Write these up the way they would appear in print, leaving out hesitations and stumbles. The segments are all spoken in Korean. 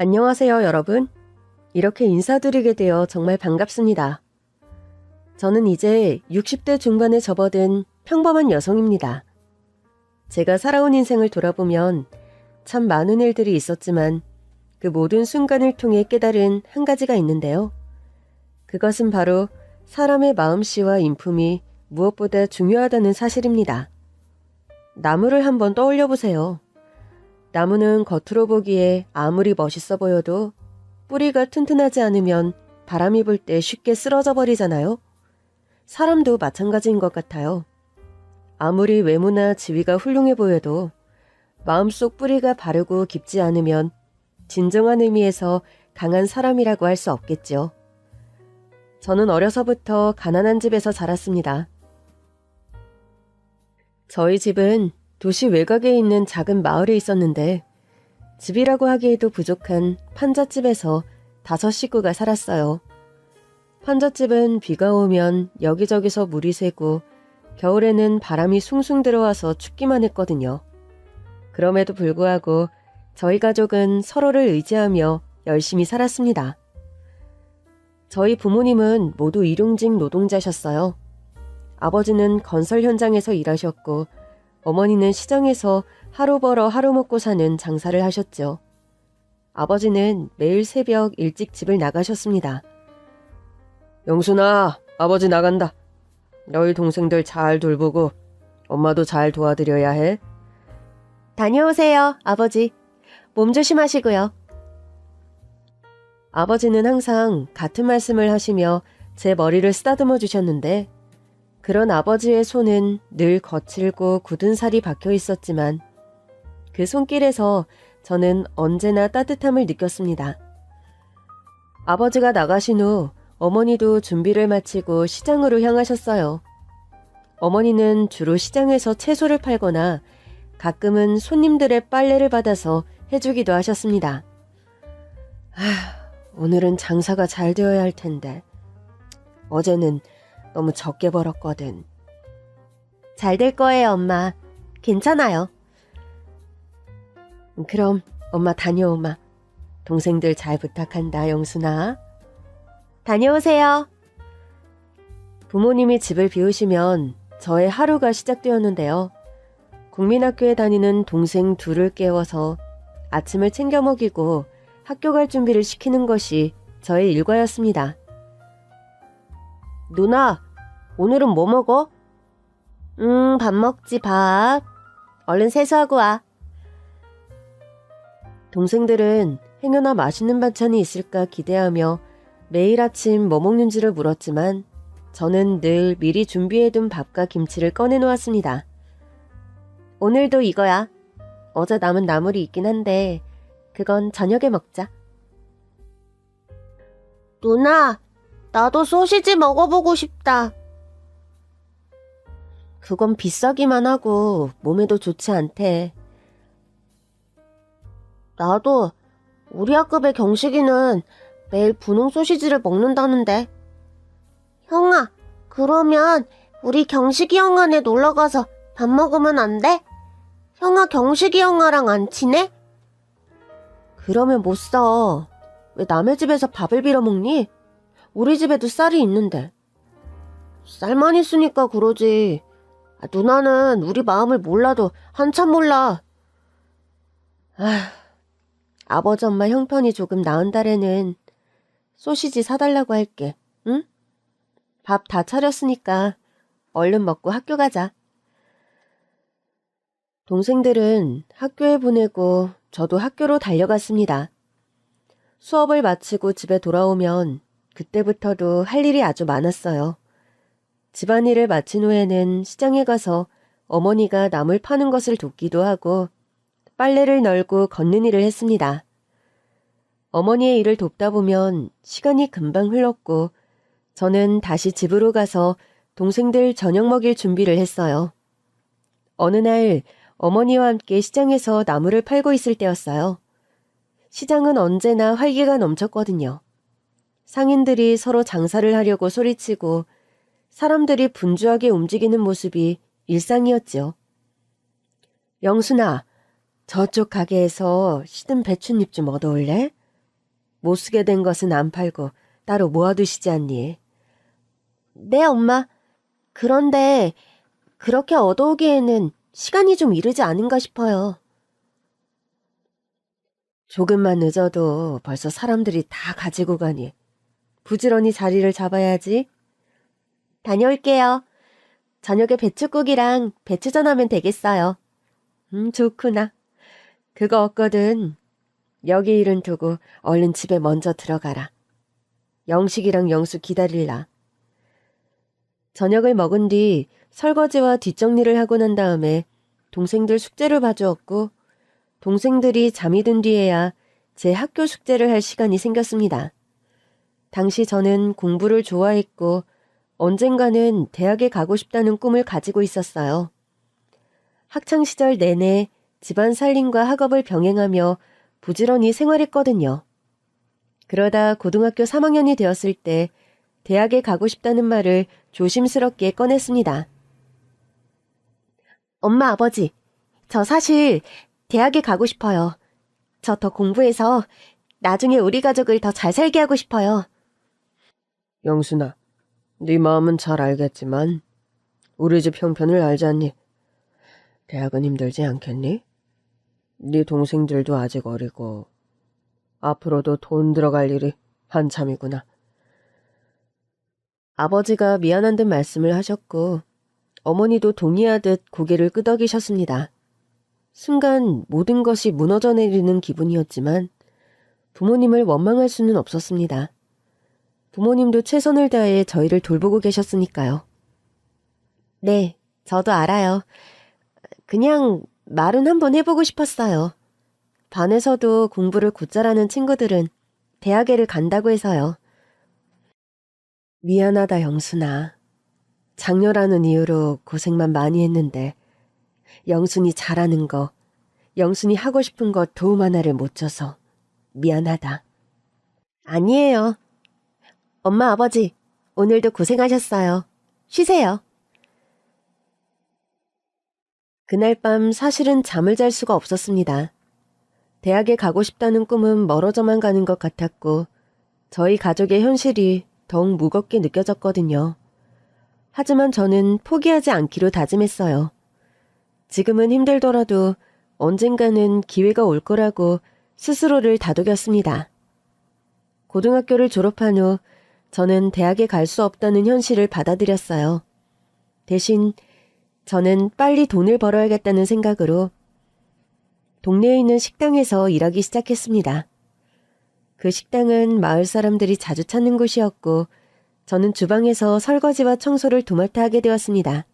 안녕하세요, 여러분. 이렇게 인사드리게 되어 정말 반갑습니다. 저는 이제 60대 중반에 접어든 평범한 여성입니다. 제가 살아온 인생을 돌아보면 참 많은 일들이 있었지만 그 모든 순간을 통해 깨달은 한 가지가 있는데요. 그것은 바로 사람의 마음씨와 인품이 무엇보다 중요하다는 사실입니다. 나무를 한번 떠올려 보세요. 나무는 겉으로 보기에 아무리 멋있어 보여도 뿌리가 튼튼하지 않으면 바람이 불 때 쉽게 쓰러져 버리잖아요. 사람도 마찬가지인 것 같아요. 아무리 외모나 지위가 훌륭해 보여도 마음속 뿌리가 바르고 깊지 않으면 진정한 의미에서 강한 사람이라고 할 수 없겠죠. 저는 어려서부터 가난한 집에서 자랐습니다. 저희 집은 도시 외곽에 있는 작은 마을에 있었는데 집이라고 하기에도 부족한 판잣집에서 5식구가 살았어요. 판잣집은 비가 오면 여기저기서 물이 새고 겨울에는 바람이 숭숭 들어와서 춥기만 했거든요. 그럼에도 불구하고 저희 가족은 서로를 의지하며 열심히 살았습니다. 저희 부모님은 모두 일용직 노동자셨어요. 아버지는 건설 현장에서 일하셨고 어머니는 시장에서 하루 벌어 하루 먹고 사는 장사를 하셨죠. 아버지는 매일 새벽 일찍 집을 나가셨습니다. 영순아, 아버지 나간다. 너희 동생들 잘 돌보고 엄마도 잘 도와드려야 해. 다녀오세요, 아버지. 몸 조심하시고요. 아버지는 항상 같은 말씀을 하시며 제 머리를 쓰다듬어 주셨는데 그런 아버지의 손은 늘 거칠고 굳은 살이 박혀 있었지만 그 손길에서 저는 언제나 따뜻함을 느꼈습니다. 아버지가 나가신 후 어머니도 준비를 마치고 시장으로 향하셨어요. 어머니는 주로 시장에서 채소를 팔거나 가끔은 손님들의 빨래를 받아서 해주기도 하셨습니다. 오늘은 장사가 잘 되어야 할 텐데 어제는 너무 적게 벌었거든. 잘 될 거예요, 엄마. 괜찮아요. 그럼 엄마 다녀오마. 동생들 잘 부탁한다, 영순아. 다녀오세요. 부모님이 집을 비우시면 저의 하루가 시작되었는데요. 국민학교에 다니는 동생 둘을 깨워서 아침을 챙겨 먹이고 학교 갈 준비를 시키는 것이 저의 일과였습니다. 누나, 오늘은 뭐 먹어? 밥 먹지, 밥. 얼른 세수하고 와. 동생들은 행여나 맛있는 반찬이 있을까 기대하며 매일 아침 뭐 먹는지를 물었지만 저는 늘 미리 준비해둔 밥과 김치를 꺼내놓았습니다. 오늘도 이거야. 어제 남은 나물이 있긴 한데 그건 저녁에 먹자. 누나, 나도 소시지 먹어보고 싶다. 그건 비싸기만 하고 몸에도 좋지 않대. 나도 우리 학급의 경식이는 매일 분홍 소시지를 먹는다는데. 형아, 그러면 우리 경식이 형아네 놀러가서 밥 먹으면 안 돼? 형아 경식이 형아랑 안 친해? 그러면 못 써. 왜 남의 집에서 밥을 빌어 먹니? 우리 집에도 쌀이 있는데. 쌀만 있으니까 그러지. 누나는 우리 마음을 몰라도 한참 몰라. 아버지 엄마 형편이 조금 나은 달에는 소시지 사달라고 할게. 응? 밥 다 차렸으니까 얼른 먹고 학교 가자. 동생들은 학교에 보내고 저도 학교로 달려갔습니다. 수업을 마치고 집에 돌아오면 그때부터도 할 일이 아주 많았어요. 집안일을 마친 후에는 시장에 가서 어머니가 나물 파는 것을 돕기도 하고 빨래를 널고 걷는 일을 했습니다. 어머니의 일을 돕다 보면 시간이 금방 흘렀고 저는 다시 집으로 가서 동생들 저녁 먹일 준비를 했어요. 어느 날 어머니와 함께 시장에서 나물을 팔고 있을 때였어요. 시장은 언제나 활기가 넘쳤거든요. 상인들이 서로 장사를 하려고 소리치고 사람들이 분주하게 움직이는 모습이 일상이었죠. 영순아, 저쪽 가게에서 시든 배춧잎 좀 얻어올래? 못 쓰게 된 것은 안 팔고 따로 모아두시지 않니? 네, 엄마. 그런데 그렇게 얻어오기에는 시간이 좀 이르지 않은가 싶어요. 조금만 늦어도 벌써 사람들이 다 가지고 가니 부지런히 자리를 잡아야지. 다녀올게요. 저녁에 배춧국이랑 배추전 하면 되겠어요. 좋구나. 그거 없거든. 여기 일은 두고 얼른 집에 먼저 들어가라. 영식이랑 영수 기다릴라. 저녁을 먹은 뒤 설거지와 뒷정리를 하고 난 다음에 동생들 숙제를 봐주었고 동생들이 잠이 든 뒤에야 제 학교 숙제를 할 시간이 생겼습니다. 당시 저는 공부를 좋아했고 언젠가는 대학에 가고 싶다는 꿈을 가지고 있었어요. 학창시절 내내 집안 살림과 학업을 병행하며 부지런히 생활했거든요. 그러다 고등학교 3학년이 되었을 때 대학에 가고 싶다는 말을 조심스럽게 꺼냈습니다. 엄마, 아버지, 저 사실 대학에 가고 싶어요. 저 더 공부해서 나중에 우리 가족을 더 잘 살게 하고 싶어요. 영순아, 네 마음은 잘 알겠지만 우리 집 형편을 알지 않니? 대학은 힘들지 않겠니? 네 동생들도 아직 어리고 앞으로도 돈 들어갈 일이 한참이구나. 아버지가 미안한 듯 말씀을 하셨고 어머니도 동의하듯 고개를 끄덕이셨습니다. 순간 모든 것이 무너져 내리는 기분이었지만 부모님을 원망할 수는 없었습니다. 부모님도 최선을 다해 저희를 돌보고 계셨으니까요. 네, 저도 알아요. 그냥 말은 한번 해보고 싶었어요. 반에서도 공부를 곧잘하는 친구들은 대학에를 간다고 해서요. 미안하다, 영순아. 장녀라는 이유로 고생만 많이 했는데 영순이 잘하는 거, 영순이 하고 싶은 거 도움 하나를 못 줘서 미안하다. 아니에요. 엄마, 아버지, 오늘도 고생하셨어요. 쉬세요. 그날 밤 사실은 잠을 잘 수가 없었습니다. 대학에 가고 싶다는 꿈은 멀어져만 가는 것 같았고 저희 가족의 현실이 더욱 무겁게 느껴졌거든요. 하지만 저는 포기하지 않기로 다짐했어요. 지금은 힘들더라도 언젠가는 기회가 올 거라고 스스로를 다독였습니다. 고등학교를 졸업한 후 저는 대학에 갈 수 없다는 현실을 받아들였어요. 대신 저는 빨리 돈을 벌어야겠다는 생각으로 동네에 있는 식당에서 일하기 시작했습니다. 그 식당은 마을 사람들이 자주 찾는 곳이었고 저는 주방에서 설거지와 청소를 도맡아 하게 되었습니다.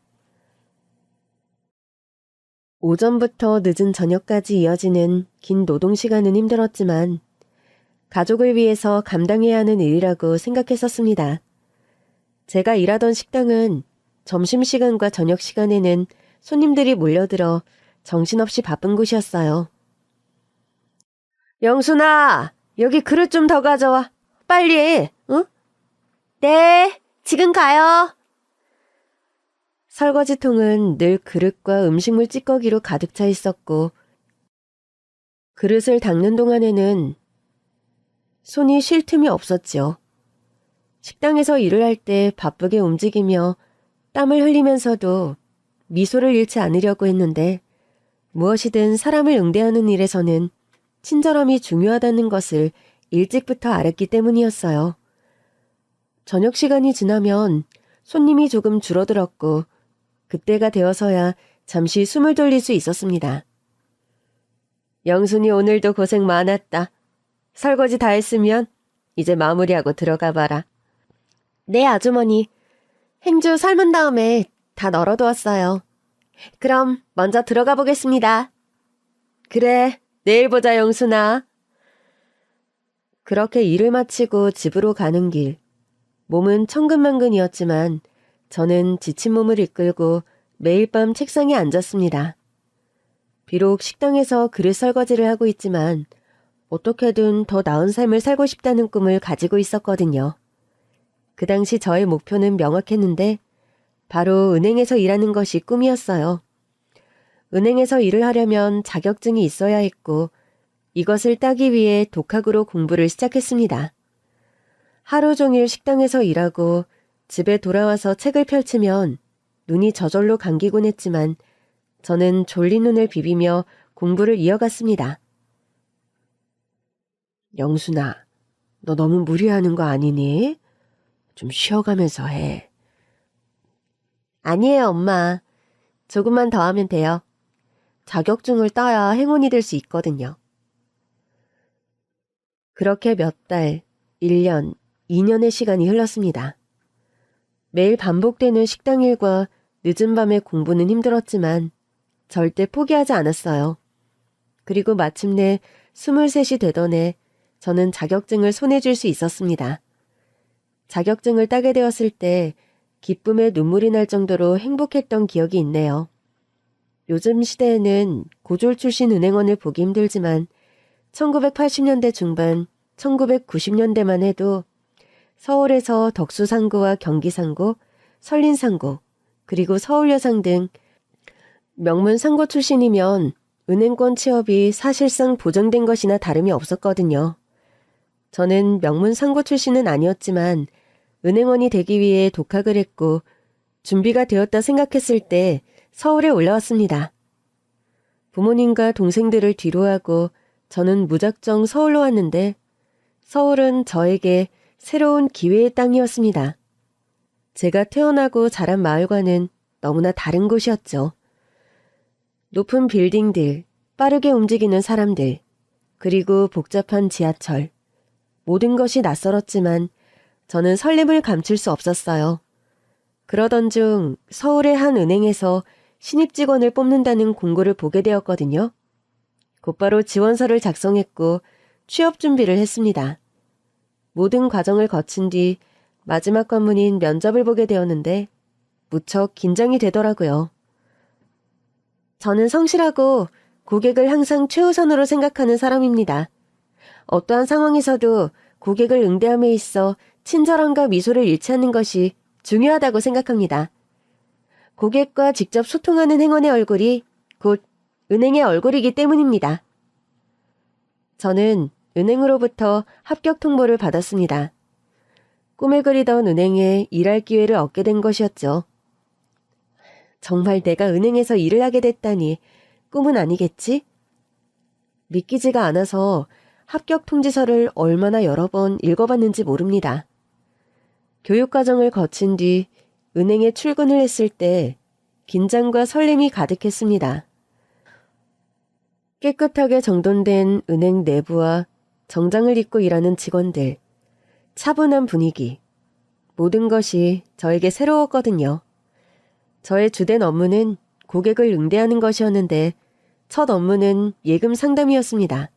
오전부터 늦은 저녁까지 이어지는 긴 노동시간은 힘들었지만 가족을 위해서 감당해야 하는 일이라고 생각했었습니다. 제가 일하던 식당은 점심시간과 저녁시간에는 손님들이 몰려들어 정신없이 바쁜 곳이었어요. 영순아, 여기 그릇 좀 더 가져와. 빨리 해, 응? 네, 지금 가요. 설거지통은 늘 그릇과 음식물 찌꺼기로 가득 차 있었고 그릇을 닦는 동안에는 손이 쉴 틈이 없었지요. 식당에서 일을 할 때 바쁘게 움직이며 땀을 흘리면서도 미소를 잃지 않으려고 했는데 무엇이든 사람을 응대하는 일에서는 친절함이 중요하다는 것을 일찍부터 알았기 때문이었어요. 저녁 시간이 지나면 손님이 조금 줄어들었고 그때가 되어서야 잠시 숨을 돌릴 수 있었습니다. 영순이 오늘도 고생 많았다. 설거지 다 했으면 이제 마무리하고 들어가 봐라. 네, 아주머니. 행주 삶은 다음에 다 널어두었어요. 그럼 먼저 들어가 보겠습니다. 그래, 내일 보자, 영순아. 그렇게 일을 마치고 집으로 가는 길. 몸은 천근만근이었지만 저는 지친 몸을 이끌고 매일 밤 책상에 앉았습니다. 비록 식당에서 그릇 설거지를 하고 있지만 어떻게든 더 나은 삶을 살고 싶다는 꿈을 가지고 있었거든요. 그 당시 저의 목표는 명확했는데 바로 은행에서 일하는 것이 꿈이었어요. 은행에서 일을 하려면 자격증이 있어야 했고 이것을 따기 위해 독학으로 공부를 시작했습니다. 하루 종일 식당에서 일하고 집에 돌아와서 책을 펼치면 눈이 저절로 감기곤 했지만 저는 졸린 눈을 비비며 공부를 이어갔습니다. 영순아, 너 너무 무리하는 거 아니니? 좀 쉬어가면서 해. 아니에요, 엄마. 조금만 더 하면 돼요. 자격증을 따야 행운이 될 수 있거든요. 그렇게 몇 달, 1년, 2년의 시간이 흘렀습니다. 매일 반복되는 식당 일과 늦은 밤에 공부는 힘들었지만 절대 포기하지 않았어요. 그리고 마침내 23이 되던 해 저는 자격증을 손에 쥘 수 있었습니다. 자격증을 따게 되었을 때 기쁨에 눈물이 날 정도로 행복했던 기억이 있네요. 요즘 시대에는 고졸 출신 은행원을 보기 힘들지만 1980년대 중반, 1990년대만 해도 서울에서 덕수상고와 경기상고, 설린상고, 그리고 서울여상 등 명문 상고 출신이면 은행권 취업이 사실상 보장된 것이나 다름이 없었거든요. 저는 명문 상고 출신은 아니었지만 은행원이 되기 위해 독학을 했고 준비가 되었다 생각했을 때 서울에 올라왔습니다. 부모님과 동생들을 뒤로하고 저는 무작정 서울로 왔는데 서울은 저에게 새로운 기회의 땅이었습니다. 제가 태어나고 자란 마을과는 너무나 다른 곳이었죠. 높은 빌딩들, 빠르게 움직이는 사람들, 그리고 복잡한 지하철. 모든 것이 낯설었지만 저는 설렘을 감출 수 없었어요. 그러던 중 서울의 한 은행에서 신입 직원을 뽑는다는 공고를 보게 되었거든요. 곧바로 지원서를 작성했고 취업 준비를 했습니다. 모든 과정을 거친 뒤 마지막 관문인 면접을 보게 되었는데 무척 긴장이 되더라고요. 저는 성실하고 고객을 항상 최우선으로 생각하는 사람입니다. 어떠한 상황에서도 고객을 응대함에 있어 친절함과 미소를 잃지 않는 것이 중요하다고 생각합니다. 고객과 직접 소통하는 행원의 얼굴이 곧 은행의 얼굴이기 때문입니다. 저는 은행으로부터 합격 통보를 받았습니다. 꿈에 그리던 은행에 일할 기회를 얻게 된 것이었죠. 정말 내가 은행에서 일을 하게 됐다니 꿈은 아니겠지? 믿기지가 않아서 합격 통지서를 얼마나 여러 번 읽어봤는지 모릅니다. 교육과정을 거친 뒤 은행에 출근을 했을 때 긴장과 설렘이 가득했습니다. 깨끗하게 정돈된 은행 내부와 정장을 입고 일하는 직원들, 차분한 분위기, 모든 것이 저에게 새로웠거든요. 저의 주된 업무는 고객을 응대하는 것이었는데 첫 업무는 예금 상담이었습니다.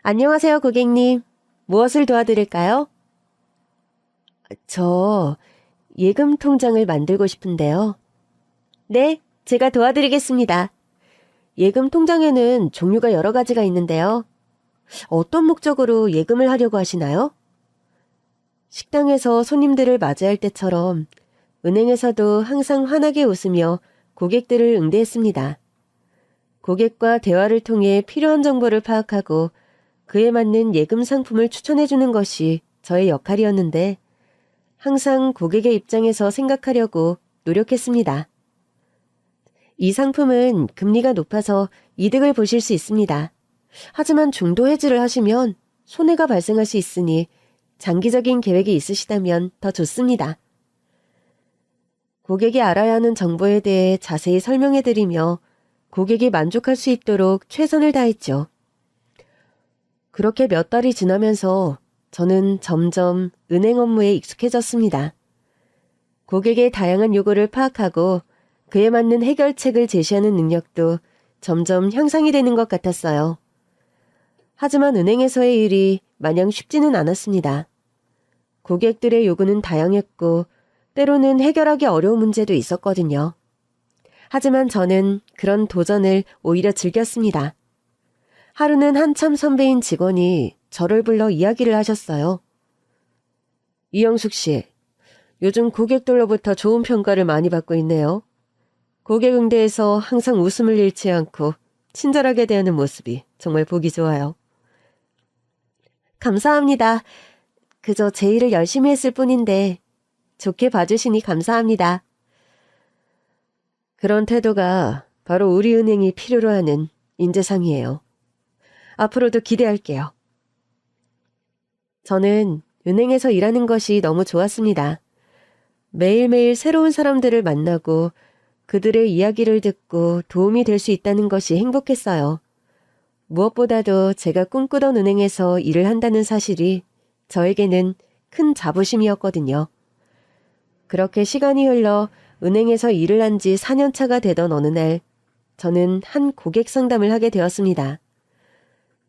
안녕하세요, 고객님. 무엇을 도와드릴까요? 저 예금 통장을 만들고 싶은데요. 네, 제가 도와드리겠습니다. 예금 통장에는 종류가 여러 가지가 있는데요. 어떤 목적으로 예금을 하려고 하시나요? 식당에서 손님들을 맞이할 때처럼 은행에서도 항상 환하게 웃으며 고객들을 응대했습니다. 고객과 대화를 통해 필요한 정보를 파악하고 그에 맞는 예금 상품을 추천해주는 것이 저의 역할이었는데 항상 고객의 입장에서 생각하려고 노력했습니다. 이 상품은 금리가 높아서 이득을 보실 수 있습니다. 하지만 중도 해지를 하시면 손해가 발생할 수 있으니 장기적인 계획이 있으시다면 더 좋습니다. 고객이 알아야 하는 정보에 대해 자세히 설명해드리며 고객이 만족할 수 있도록 최선을 다했죠. 그렇게 몇 달이 지나면서 저는 점점 은행 업무에 익숙해졌습니다. 고객의 다양한 요구를 파악하고 그에 맞는 해결책을 제시하는 능력도 점점 향상이 되는 것 같았어요. 하지만 은행에서의 일이 마냥 쉽지는 않았습니다. 고객들의 요구는 다양했고 때로는 해결하기 어려운 문제도 있었거든요. 하지만 저는 그런 도전을 오히려 즐겼습니다. 하루는 한참 선배인 직원이 저를 불러 이야기를 하셨어요. 이영숙 씨, 요즘 고객들로부터 좋은 평가를 많이 받고 있네요. 고객 응대에서 항상 웃음을 잃지 않고 친절하게 대하는 모습이 정말 보기 좋아요. 감사합니다. 그저 제 일을 열심히 했을 뿐인데 좋게 봐주시니 감사합니다. 그런 태도가 바로 우리 은행이 필요로 하는 인재상이에요. 앞으로도 기대할게요. 저는 은행에서 일하는 것이 너무 좋았습니다. 매일매일 새로운 사람들을 만나고 그들의 이야기를 듣고 도움이 될 수 있다는 것이 행복했어요. 무엇보다도 제가 꿈꾸던 은행에서 일을 한다는 사실이 저에게는 큰 자부심이었거든요. 그렇게 시간이 흘러 은행에서 일을 한 지 4년 차가 되던 어느 날, 저는 한 고객 상담을 하게 되었습니다.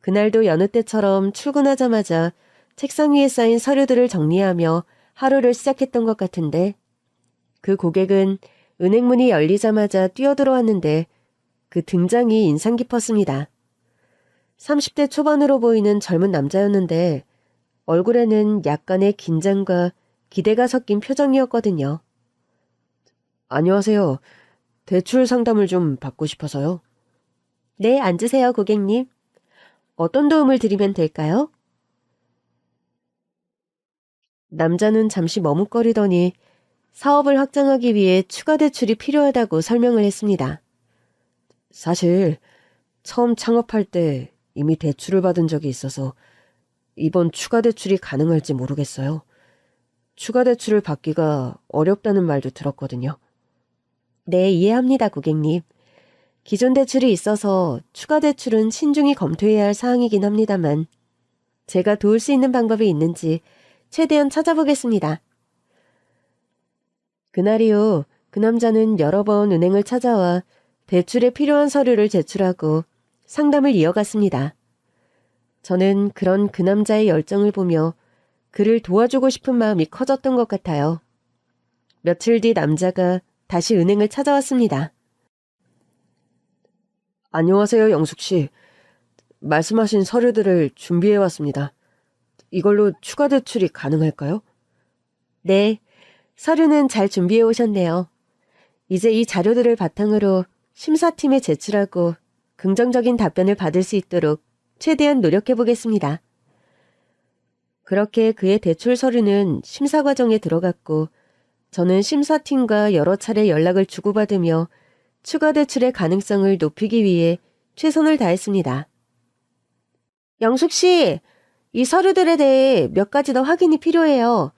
그날도 여느 때처럼 출근하자마자 책상 위에 쌓인 서류들을 정리하며 하루를 시작했던 것 같은데, 그 고객은 은행 문이 열리자마자 뛰어들어왔는데 그 등장이 인상 깊었습니다. 30대 초반으로 보이는 젊은 남자였는데 얼굴에는 약간의 긴장과 기대가 섞인 표정이었거든요. 안녕하세요. 대출 상담을 좀 받고 싶어서요. 네, 앉으세요, 고객님. 어떤 도움을 드리면 될까요? 남자는 잠시 머뭇거리더니 사업을 확장하기 위해 추가 대출이 필요하다고 설명을 했습니다. 사실 처음 창업할 때 이미 대출을 받은 적이 있어서 이번 추가 대출이 가능할지 모르겠어요. 추가 대출을 받기가 어렵다는 말도 들었거든요. 네, 이해합니다, 고객님. 기존 대출이 있어서 추가 대출은 신중히 검토해야 할 사항이긴 합니다만 제가 도울 수 있는 방법이 있는지 최대한 찾아보겠습니다. 그날 이후 그 남자는 여러 번 은행을 찾아와 대출에 필요한 서류를 제출하고 상담을 이어갔습니다. 저는 그런 그 남자의 열정을 보며 그를 도와주고 싶은 마음이 커졌던 것 같아요. 며칠 뒤 남자가 다시 은행을 찾아왔습니다. 안녕하세요, 영숙 씨. 말씀하신 서류들을 준비해왔습니다. 이걸로 추가 대출이 가능할까요? 네, 서류는 잘 준비해 오셨네요. 이제 이 자료들을 바탕으로 심사팀에 제출하고 긍정적인 답변을 받을 수 있도록 최대한 노력해 보겠습니다. 그렇게 그의 대출 서류는 심사 과정에 들어갔고 저는 심사팀과 여러 차례 연락을 주고받으며 추가 대출의 가능성을 높이기 위해 최선을 다했습니다. 영숙 씨, 이 서류들에 대해 몇 가지 더 확인이 필요해요.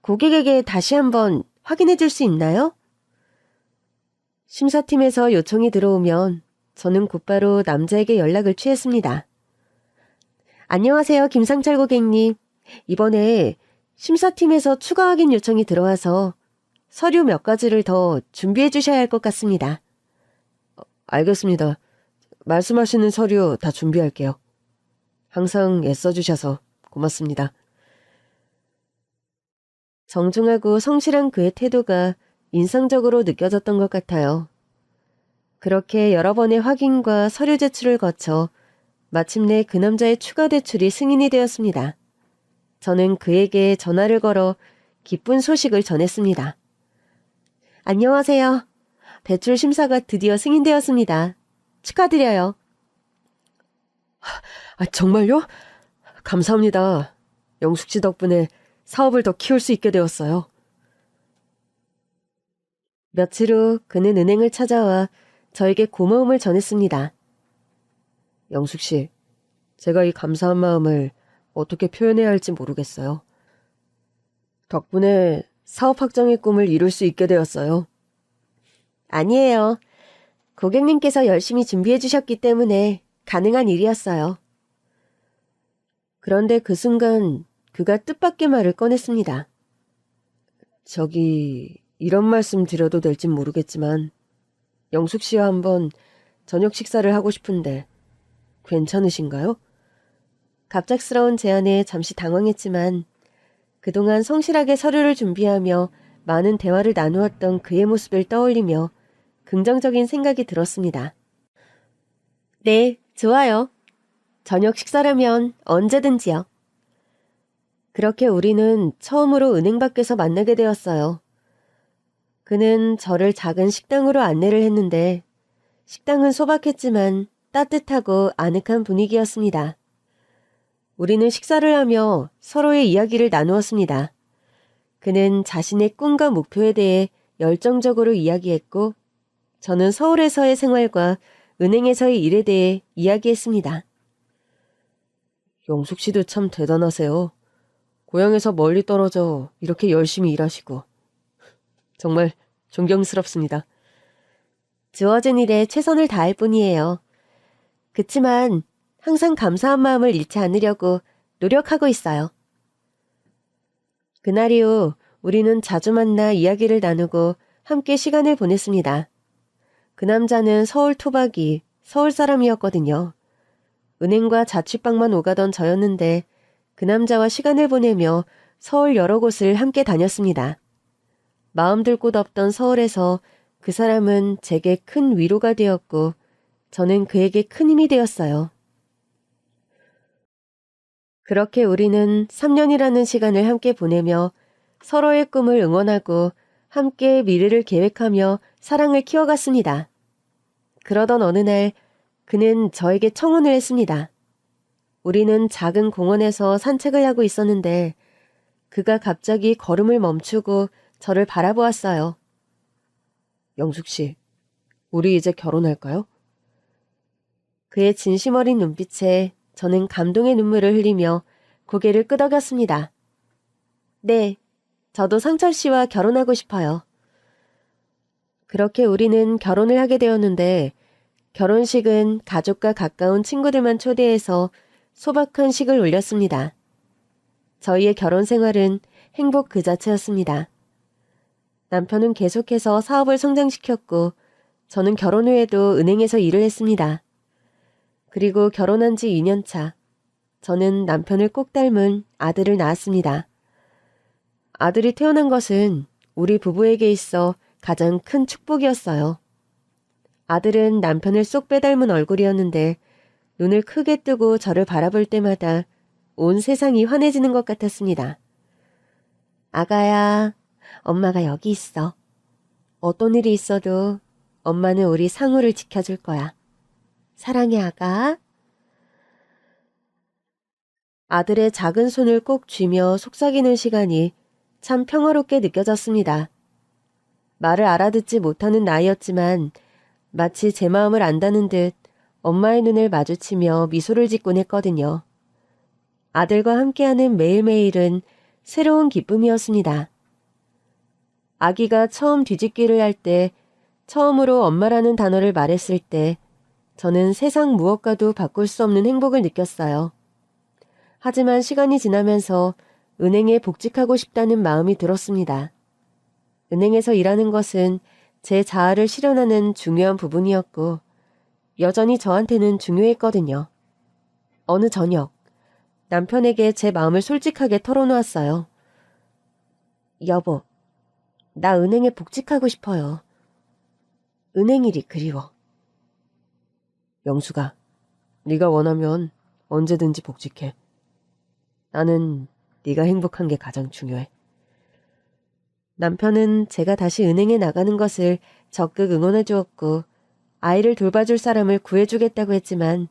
고객에게 다시 한번 확인해 줄 수 있나요? 심사팀에서 요청이 들어오면 저는 곧바로 남자에게 연락을 취했습니다. 안녕하세요, 김상철 고객님. 이번에 심사팀에서 추가 확인 요청이 들어와서 서류 몇 가지를 더 준비해 주셔야 할 것 같습니다. 알겠습니다. 말씀하시는 서류 다 준비할게요. 항상 애써주셔서 고맙습니다. 정중하고 성실한 그의 태도가 인상적으로 느껴졌던 것 같아요. 그렇게 여러 번의 확인과 서류 제출을 거쳐 마침내 그 남자의 추가 대출이 승인이 되었습니다. 저는 그에게 전화를 걸어 기쁜 소식을 전했습니다. 안녕하세요. 대출 심사가 드디어 승인되었습니다. 축하드려요. 정말요? 감사합니다. 영숙 씨 덕분에 사업을 더 키울 수 있게 되었어요. 며칠 후 그는 은행을 찾아와 저에게 고마움을 전했습니다. 영숙 씨, 제가 이 감사한 마음을 어떻게 표현해야 할지 모르겠어요. 덕분에 사업 확장의 꿈을 이룰 수 있게 되었어요. 아니에요. 고객님께서 열심히 준비해 주셨기 때문에 가능한 일이었어요. 그런데 그 순간 그가 뜻밖의 말을 꺼냈습니다. 이런 말씀 드려도 될진 모르겠지만 영숙 씨와 한번 저녁 식사를 하고 싶은데 괜찮으신가요? 갑작스러운 제안에 잠시 당황했지만 그동안 성실하게 서류를 준비하며 많은 대화를 나누었던 그의 모습을 떠올리며 긍정적인 생각이 들었습니다. 네, 좋아요. 저녁 식사라면 언제든지요. 그렇게 우리는 처음으로 은행 밖에서 만나게 되었어요. 그는 저를 작은 식당으로 안내를 했는데 식당은 소박했지만 따뜻하고 아늑한 분위기였습니다. 우리는 식사를 하며 서로의 이야기를 나누었습니다. 그는 자신의 꿈과 목표에 대해 열정적으로 이야기했고, 저는 서울에서의 생활과 은행에서의 일에 대해 이야기했습니다. 영숙 씨도 참 대단하세요. 고향에서 멀리 떨어져 이렇게 열심히 일하시고. 정말 존경스럽습니다. 주어진 일에 최선을 다할 뿐이에요. 그치만 항상 감사한 마음을 잃지 않으려고 노력하고 있어요. 그날 이후 우리는 자주 만나 이야기를 나누고 함께 시간을 보냈습니다. 그 남자는 서울 토박이, 서울 사람이었거든요. 은행과 자취방만 오가던 저였는데 그 남자와 시간을 보내며 서울 여러 곳을 함께 다녔습니다. 마음 둘 곳 없던 서울에서 그 사람은 제게 큰 위로가 되었고 저는 그에게 큰 힘이 되었어요. 그렇게 우리는 3년이라는 시간을 함께 보내며 서로의 꿈을 응원하고 함께 미래를 계획하며 사랑을 키워갔습니다. 그러던 어느 날 그는 저에게 청혼을 했습니다. 우리는 작은 공원에서 산책을 하고 있었는데 그가 갑자기 걸음을 멈추고 저를 바라보았어요. 영숙 씨, 우리 이제 결혼할까요? 그의 진심 어린 눈빛에 저는 감동의 눈물을 흘리며 고개를 끄덕였습니다. 네, 저도 상철 씨와 결혼하고 싶어요. 그렇게 우리는 결혼을 하게 되었는데 결혼식은 가족과 가까운 친구들만 초대해서 소박한 식을 올렸습니다. 저희의 결혼 생활은 행복 그 자체였습니다. 남편은 계속해서 사업을 성장시켰고 저는 결혼 후에도 은행에서 일을 했습니다. 그리고 결혼한 지 2년 차, 저는 남편을 꼭 닮은 아들을 낳았습니다. 아들이 태어난 것은 우리 부부에게 있어 가장 큰 축복이었어요. 아들은 남편을 쏙 빼닮은 얼굴이었는데 눈을 크게 뜨고 저를 바라볼 때마다 온 세상이 환해지는 것 같았습니다. 아가야, 엄마가 여기 있어. 어떤 일이 있어도 엄마는 우리 상우를 지켜줄 거야. 사랑해, 아가. 아들의 작은 손을 꼭 쥐며 속삭이는 시간이 참 평화롭게 느껴졌습니다. 말을 알아듣지 못하는 나이였지만 마치 제 마음을 안다는 듯 엄마의 눈을 마주치며 미소를 짓곤 했거든요. 아들과 함께하는 매일매일은 새로운 기쁨이었습니다. 아기가 처음 뒤집기를 할 때, 처음으로 엄마라는 단어를 말했을 때 저는 세상 무엇과도 바꿀 수 없는 행복을 느꼈어요. 하지만 시간이 지나면서 은행에 복직하고 싶다는 마음이 들었습니다. 은행에서 일하는 것은 제 자아를 실현하는 중요한 부분이었고 여전히 저한테는 중요했거든요. 어느 저녁 남편에게 제 마음을 솔직하게 털어놓았어요. 여보, 나 은행에 복직하고 싶어요. 은행 일이 그리워. 영수가, 네가 원하면 언제든지 복직해. 나는 네가 행복한 게 가장 중요해. 남편은 제가 다시 은행에 나가는 것을 적극 응원해 주었고 아이를 돌봐줄 사람을 구해주겠다고 했지만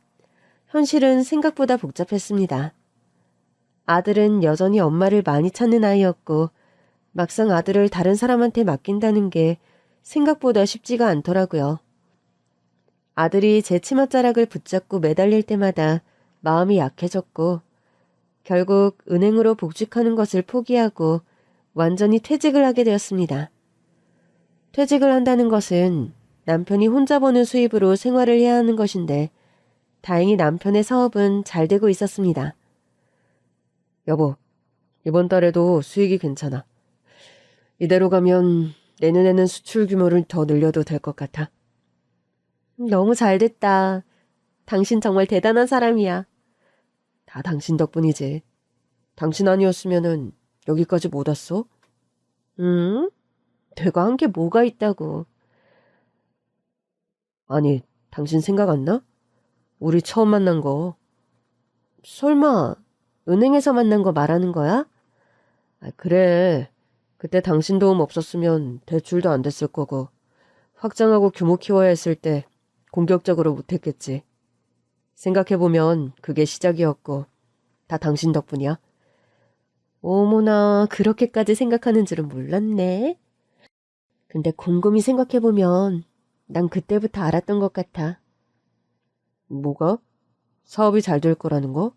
현실은 생각보다 복잡했습니다. 아들은 여전히 엄마를 많이 찾는 아이였고 막상 아들을 다른 사람한테 맡긴다는 게 생각보다 쉽지가 않더라고요. 아들이 제 치맛자락을 붙잡고 매달릴 때마다 마음이 약해졌고 결국 은행으로 복직하는 것을 포기하고 완전히 퇴직을 하게 되었습니다. 퇴직을 한다는 것은 남편이 혼자 버는 수입으로 생활을 해야 하는 것인데 다행히 남편의 사업은 잘 되고 있었습니다. 여보, 이번 달에도 수익이 괜찮아. 이대로 가면 내년에는 수출 규모를 더 늘려도 될 것 같아. 너무 잘 됐다. 당신 정말 대단한 사람이야. 다 당신 덕분이지. 당신 아니었으면은 여기까지 못 왔어? 응? 내가 한 게 뭐가 있다고. 아니, 당신 생각 안 나? 우리 처음 만난 거. 설마 은행에서 만난 거 말하는 거야? 아, 그래. 그때 당신 도움 없었으면 대출도 안 됐을 거고 확장하고 규모 키워야 했을 때 공격적으로 못했겠지. 생각해보면 그게 시작이었고 다 당신 덕분이야. 어머나, 그렇게까지 생각하는 줄은 몰랐네. 근데 곰곰이 생각해보면 난 그때부터 알았던 것 같아. 뭐가? 사업이 잘 될 거라는 거?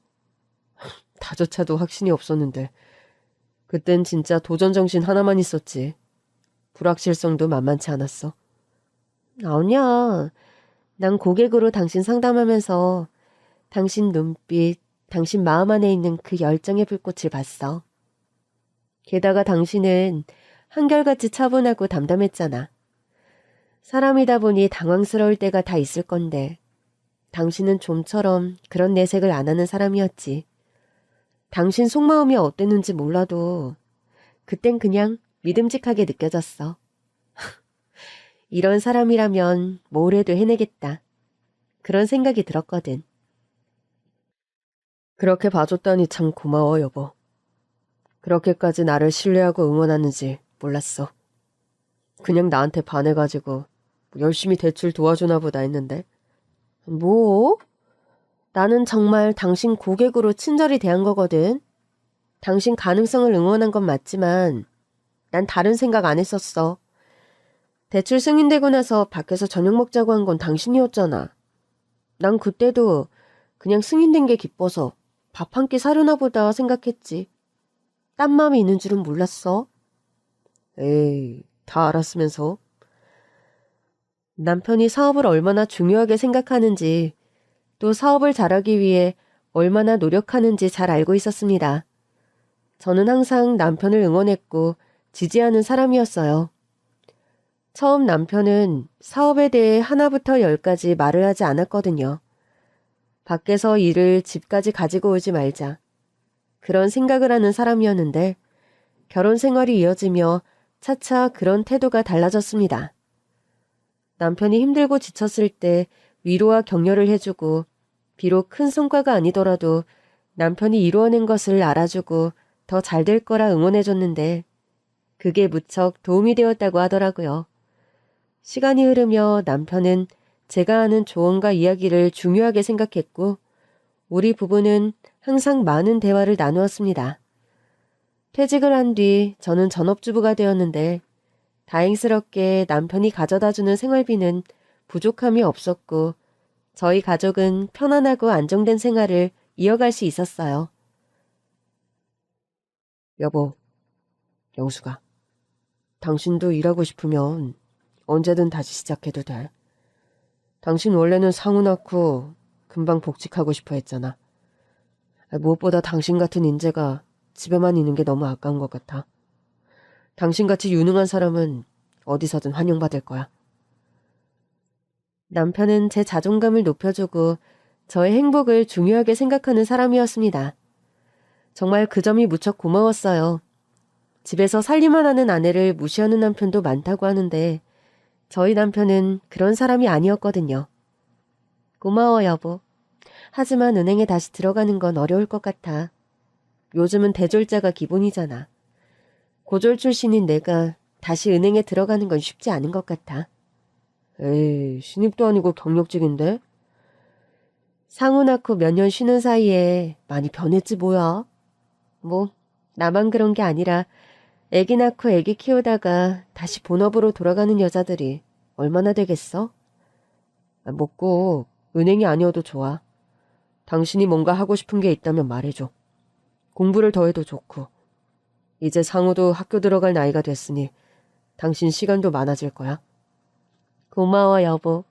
다조차도 확신이 없었는데 그땐 진짜 도전 정신 하나만 있었지. 불확실성도 만만치 않았어. 아니야. 난 고객으로 당신 상담하면서 당신 눈빛, 당신 마음 안에 있는 그 열정의 불꽃을 봤어. 게다가 당신은 한결같이 차분하고 담담했잖아. 사람이다 보니 당황스러울 때가 다 있을 건데 당신은 좀처럼 그런 내색을 안 하는 사람이었지. 당신 속마음이 어땠는지 몰라도 그땐 그냥 믿음직하게 느껴졌어. 이런 사람이라면 뭘 해도 해내겠다. 그런 생각이 들었거든. 그렇게 봐줬다니 참 고마워, 여보. 그렇게까지 나를 신뢰하고 응원하는지 몰랐어. 그냥 나한테 반해가지고 열심히 대출 도와주나 보다 했는데. 뭐? 나는 정말 당신 고객으로 친절히 대한 거거든. 당신 가능성을 응원한 건 맞지만 난 다른 생각 안 했었어. 대출 승인되고 나서 밖에서 저녁 먹자고 한 건 당신이었잖아. 난 그때도 그냥 승인된 게 기뻐서 밥 한 끼 사려나 보다 생각했지. 딴 마음이 있는 줄은 몰랐어. 에이, 다 알았으면서. 남편이 사업을 얼마나 중요하게 생각하는지 또 사업을 잘하기 위해 얼마나 노력하는지 잘 알고 있었습니다. 저는 항상 남편을 응원했고 지지하는 사람이었어요. 처음 남편은 사업에 대해 하나부터 열까지 말을 하지 않았거든요. 밖에서 일을 집까지 가지고 오지 말자. 그런 생각을 하는 사람이었는데 결혼 생활이 이어지며 차차 그런 태도가 달라졌습니다. 남편이 힘들고 지쳤을 때 위로와 격려를 해주고 비록 큰 성과가 아니더라도 남편이 이루어낸 것을 알아주고 더 잘 될 거라 응원해줬는데 그게 무척 도움이 되었다고 하더라고요. 시간이 흐르며 남편은 제가 하는 조언과 이야기를 중요하게 생각했고 우리 부부는 항상 많은 대화를 나누었습니다. 퇴직을 한 뒤 저는 전업주부가 되었는데 다행스럽게 남편이 가져다주는 생활비는 부족함이 없었고 저희 가족은 편안하고 안정된 생활을 이어갈 수 있었어요. 여보, 영수가, 당신도 일하고 싶으면 언제든 다시 시작해도 돼. 당신 원래는 상우 낳고 금방 복직하고 싶어 했잖아. 무엇보다 당신 같은 인재가 집에만 있는 게 너무 아까운 것 같아. 당신같이 유능한 사람은 어디서든 환영받을 거야. 남편은 제 자존감을 높여주고 저의 행복을 중요하게 생각하는 사람이었습니다. 정말 그 점이 무척 고마웠어요. 집에서 살림만 하는 아내를 무시하는 남편도 많다고 하는데 저희 남편은 그런 사람이 아니었거든요. 고마워, 여보. 하지만 은행에 다시 들어가는 건 어려울 것 같아. 요즘은 대졸자가 기본이잖아. 고졸 출신인 내가 다시 은행에 들어가는 건 쉽지 않은 것 같아. 에이, 신입도 아니고 경력직인데? 상우 낳고 몇 년 쉬는 사이에 많이 변했지 뭐야. 뭐 나만 그런 게 아니라 애기 낳고 애기 키우다가 다시 본업으로 돌아가는 여자들이 얼마나 되겠어? 뭐 은행이 아니어도 좋아. 당신이 뭔가 하고 싶은 게 있다면 말해줘. 공부를 더 해도 좋고. 이제 상우도 학교 들어갈 나이가 됐으니 당신 시간도 많아질 거야. 고마워, 여보.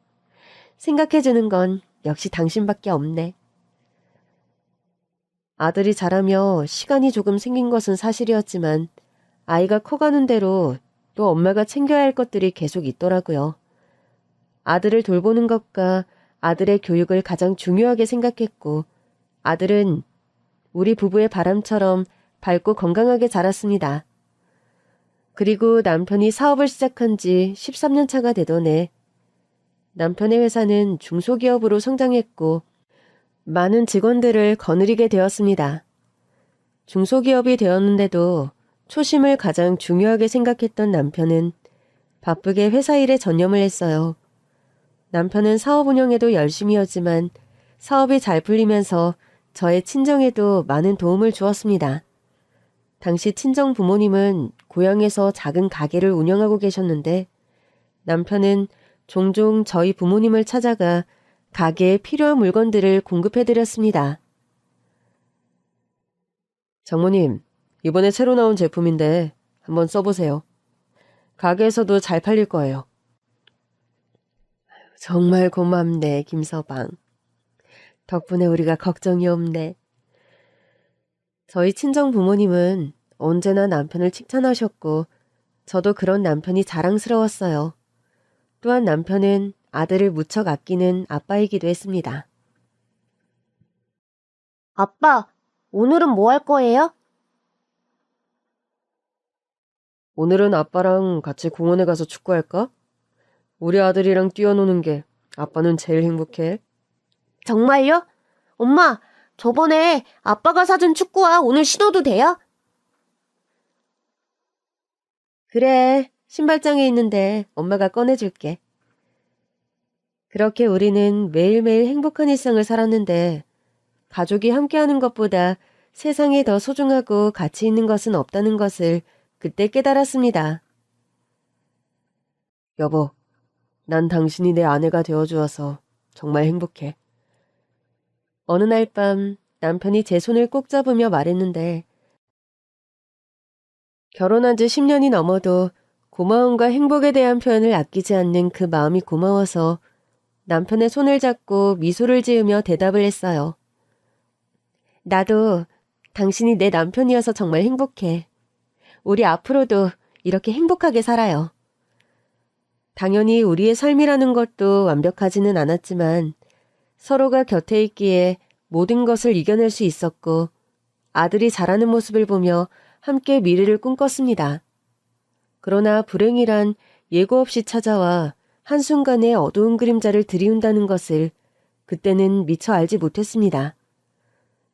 생각해주는 건 역시 당신밖에 없네. 아들이 자라며 시간이 조금 생긴 것은 사실이었지만 아이가 커가는 대로 또 엄마가 챙겨야 할 것들이 계속 있더라고요. 아들을 돌보는 것과 아들의 교육을 가장 중요하게 생각했고 아들은 우리 부부의 바람처럼 밝고 건강하게 자랐습니다. 그리고 남편이 사업을 시작한 지 13년 차가 되던 해 남편의 회사는 중소기업으로 성장했고 많은 직원들을 거느리게 되었습니다. 중소기업이 되었는데도 초심을 가장 중요하게 생각했던 남편은 바쁘게 회사 일에 전념을 했어요. 남편은 사업 운영에도 열심히였지만 사업이 잘 풀리면서 저의 친정에도 많은 도움을 주었습니다. 당시 친정 부모님은 고향에서 작은 가게를 운영하고 계셨는데 남편은 종종 저희 부모님을 찾아가 가게에 필요한 물건들을 공급해드렸습니다. 장모님, 이번에 새로 나온 제품인데 한번 써보세요. 가게에서도 잘 팔릴 거예요. 정말 고맙네, 김서방. 덕분에 우리가 걱정이 없네. 저희 친정 부모님은 언제나 남편을 칭찬하셨고 저도 그런 남편이 자랑스러웠어요. 또한 남편은 아들을 무척 아끼는 아빠이기도 했습니다. 아빠, 오늘은 뭐 할 거예요? 오늘은 아빠랑 같이 공원에 가서 축구할까? 우리 아들이랑 뛰어노는 게 아빠는 제일 행복해. 정말요? 엄마, 저번에 아빠가 사준 축구화 오늘 신어도 돼요? 그래, 신발장에 있는데 엄마가 꺼내줄게. 그렇게 우리는 매일매일 행복한 일상을 살았는데 가족이 함께하는 것보다 세상에 더 소중하고 가치 있는 것은 없다는 것을 그때 깨달았습니다. 여보, 난 당신이 내 아내가 되어주어서 정말 행복해. 어느 날 밤 남편이 제 손을 꼭 잡으며 말했는데 결혼한 지 10년이 넘어도 고마움과 행복에 대한 표현을 아끼지 않는 그 마음이 고마워서 남편의 손을 잡고 미소를 지으며 대답을 했어요. 나도 당신이 내 남편이어서 정말 행복해. 우리 앞으로도 이렇게 행복하게 살아요. 당연히 우리의 삶이라는 것도 완벽하지는 않았지만 서로가 곁에 있기에 모든 것을 이겨낼 수 있었고 아들이 자라는 모습을 보며 함께 미래를 꿈꿨습니다. 그러나 불행이란 예고 없이 찾아와 한순간에 어두운 그림자를 들이운다는 것을 그때는 미처 알지 못했습니다.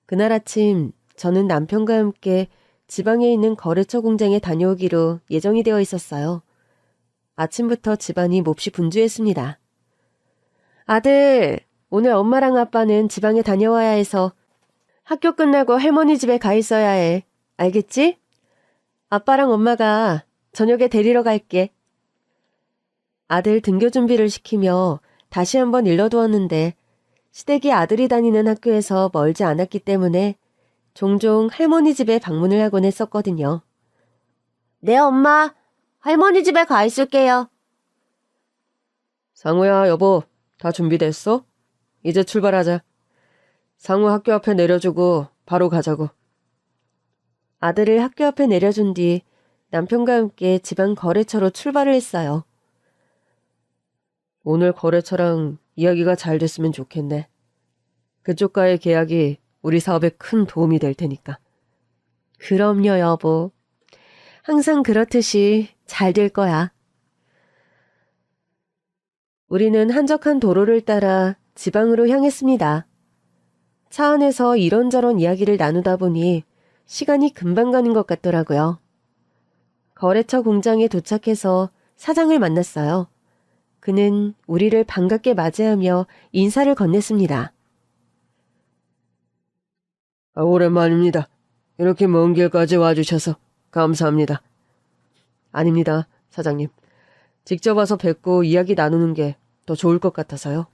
그날 아침 저는 남편과 함께 지방에 있는 거래처 공장에 다녀오기로 예정이 되어 있었어요. 아침부터 집안이 몹시 분주했습니다. 아들, 오늘 엄마랑 아빠는 지방에 다녀와야 해서 학교 끝나고 할머니 집에 가 있어야 해. 알겠지? 아빠랑 엄마가 저녁에 데리러 갈게. 아들 등교 준비를 시키며 다시 한번 일러두었는데 시댁이 아들이 다니는 학교에서 멀지 않았기 때문에 종종 할머니 집에 방문을 하곤 했었거든요. 네, 엄마. 할머니 집에 가 있을게요. 상우야, 여보, 다 준비됐어? 이제 출발하자. 상우 학교 앞에 내려주고 바로 가자고. 아들을 학교 앞에 내려준 뒤 남편과 함께 지방 거래처로 출발을 했어요. 오늘 거래처랑 이야기가 잘 됐으면 좋겠네. 그쪽과의 계약이 우리 사업에 큰 도움이 될 테니까. 그럼요, 여보. 항상 그렇듯이 잘 될 거야. 우리는 한적한 도로를 따라 지방으로 향했습니다. 차 안에서 이런저런 이야기를 나누다 보니 시간이 금방 가는 것 같더라고요. 거래처 공장에 도착해서 사장을 만났어요. 그는 우리를 반갑게 맞이하며 인사를 건넸습니다. 오랜만입니다. 이렇게 먼 길까지 와주셔서 감사합니다. 아닙니다, 사장님. 직접 와서 뵙고 이야기 나누는 게 더 좋을 것 같아서요.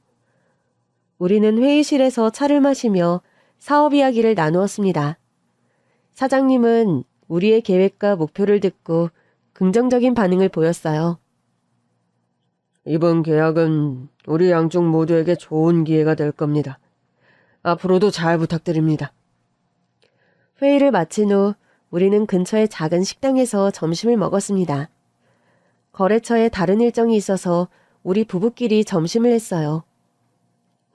우리는 회의실에서 차를 마시며 사업 이야기를 나누었습니다. 사장님은 우리의 계획과 목표를 듣고 긍정적인 반응을 보였어요. 이번 계약은 우리 양쪽 모두에게 좋은 기회가 될 겁니다. 앞으로도 잘 부탁드립니다. 회의를 마친 후 우리는 근처의 작은 식당에서 점심을 먹었습니다. 거래처에 다른 일정이 있어서 우리 부부끼리 점심을 했어요.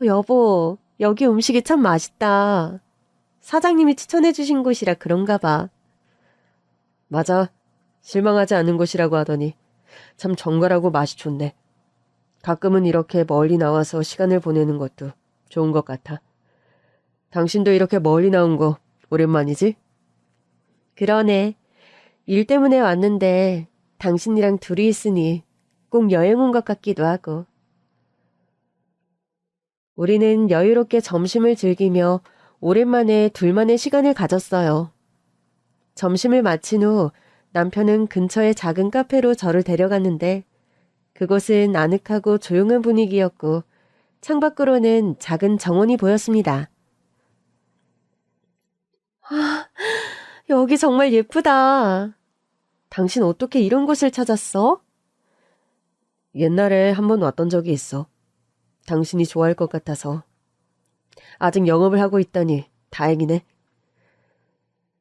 여보, 여기 음식이 참 맛있다. 사장님이 추천해 주신 곳이라 그런가 봐. 맞아. 실망하지 않은 곳이라고 하더니 참 정갈하고 맛이 좋네. 가끔은 이렇게 멀리 나와서 시간을 보내는 것도 좋은 것 같아. 당신도 이렇게 멀리 나온 거 오랜만이지? 그러네. 일 때문에 왔는데 당신이랑 둘이 있으니 꼭 여행 온 것 같기도 하고. 우리는 여유롭게 점심을 즐기며 오랜만에 둘만의 시간을 가졌어요. 점심을 마친 후 남편은 근처의 작은 카페로 저를 데려갔는데 그곳은 아늑하고 조용한 분위기였고 창밖으로는 작은 정원이 보였습니다. 아, 여기 정말 예쁘다. 당신 어떻게 이런 곳을 찾았어? 옛날에 한번 왔던 적이 있어. 당신이 좋아할 것 같아서. 아직 영업을 하고 있다니 다행이네.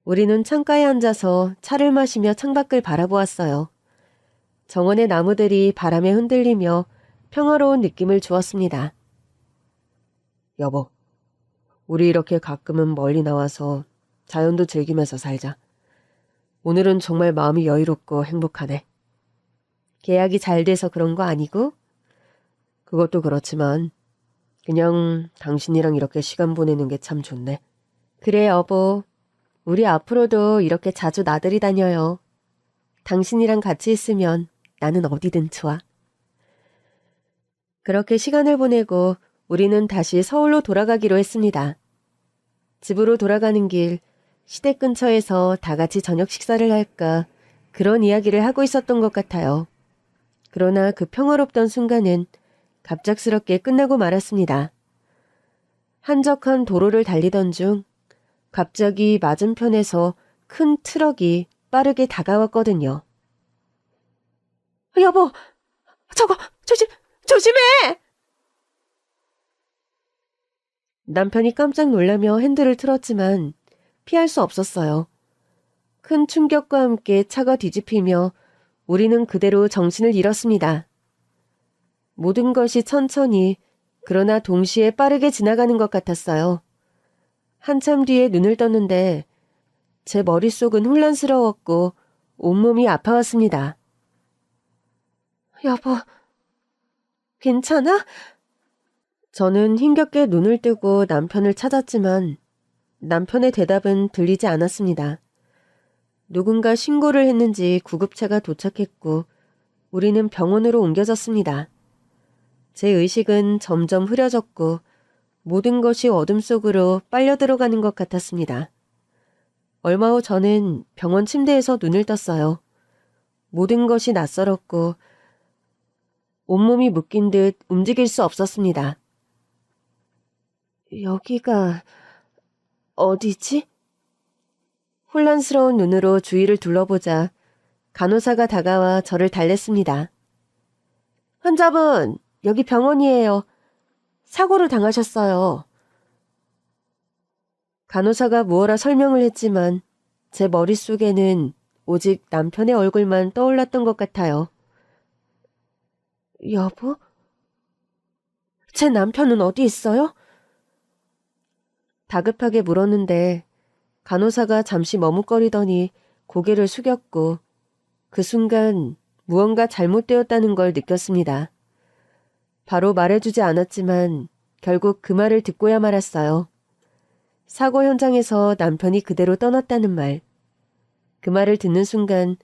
우리는 창가에 앉아서 차를 마시며 창밖을 바라보았어요. 정원의 나무들이 바람에 흔들리며 평화로운 느낌을 주었습니다. 여보, 우리 이렇게 가끔은 멀리 나와서 자연도 즐기면서 살자. 오늘은 정말 마음이 여유롭고 행복하네. 계약이 잘 돼서 그런 거 아니고? 그것도 그렇지만 그냥 당신이랑 이렇게 시간 보내는 게 참 좋네. 그래 여보, 우리 앞으로도 이렇게 자주 나들이 다녀요. 당신이랑 같이 있으면 나는 어디든 좋아. 그렇게 시간을 보내고 우리는 다시 서울로 돌아가기로 했습니다. 집으로 돌아가는 길 시댁 근처에서 다 같이 저녁 식사를 할까 그런 이야기를 하고 있었던 것 같아요. 그러나 그 평화롭던 순간은 갑작스럽게 끝나고 말았습니다. 한적한 도로를 달리던 중 갑자기 맞은편에서 큰 트럭이 빠르게 다가왔거든요. 여보, 저거 조심해! 남편이 깜짝 놀라며 핸들을 틀었지만 피할 수 없었어요. 큰 충격과 함께 차가 뒤집히며 우리는 그대로 정신을 잃었습니다. 모든 것이 천천히 그러나 동시에 빠르게 지나가는 것 같았어요. 한참 뒤에 눈을 떴는데 제 머릿속은 혼란스러웠고 온몸이 아파왔습니다. 여보, 괜찮아? 저는 힘겹게 눈을 뜨고 남편을 찾았지만 남편의 대답은 들리지 않았습니다. 누군가 신고를 했는지 구급차가 도착했고 우리는 병원으로 옮겨졌습니다. 제 의식은 점점 흐려졌고 모든 것이 어둠 속으로 빨려 들어가는 것 같았습니다. 얼마 후 저는 병원 침대에서 눈을 떴어요. 모든 것이 낯설었고 온몸이 묶인 듯 움직일 수 없었습니다. 여기가 어디지? 혼란스러운 눈으로 주위를 둘러보자 간호사가 다가와 저를 달랬습니다. 환자분, 여기 병원이에요. 사고를 당하셨어요. 간호사가 무어라 설명을 했지만 제 머릿속에는 오직 남편의 얼굴만 떠올랐던 것 같아요. 여보? 제 남편은 어디 있어요? 다급하게 물었는데 간호사가 잠시 머뭇거리더니 고개를 숙였고 그 순간 무언가 잘못되었다는 걸 느꼈습니다. 바로 말해주지 않았지만 결국 그 말을 듣고야 말았어요. 사고 현장에서 남편이 그대로 떠났다는 말. 그 말을 듣는 순간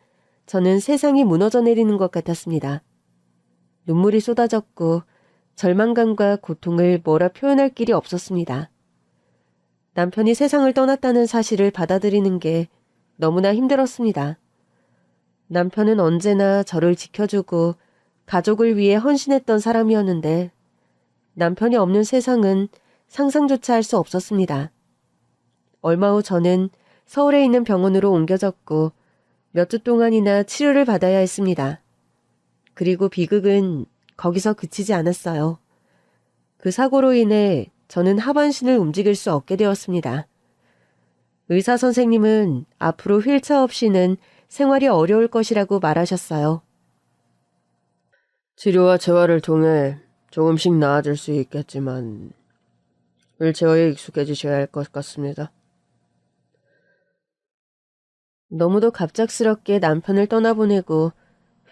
저는 세상이 무너져 내리는 것 같았습니다. 눈물이 쏟아졌고 절망감과 고통을 뭐라 표현할 길이 없었습니다. 남편이 세상을 떠났다는 사실을 받아들이는 게 너무나 힘들었습니다. 남편은 언제나 저를 지켜주고 가족을 위해 헌신했던 사람이었는데 남편이 없는 세상은 상상조차 할 수 없었습니다. 얼마 후 저는 서울에 있는 병원으로 옮겨졌고 몇 주 동안이나 치료를 받아야 했습니다. 그리고 비극은 거기서 그치지 않았어요. 그 사고로 인해 저는 하반신을 움직일 수 없게 되었습니다. 의사 선생님은 앞으로 휠체어 없이는 생활이 어려울 것이라고 말하셨어요. 치료와 재활을 통해 조금씩 나아질 수 있겠지만 휠체어에 익숙해지셔야 할 것 같습니다. 너무도 갑작스럽게 남편을 떠나보내고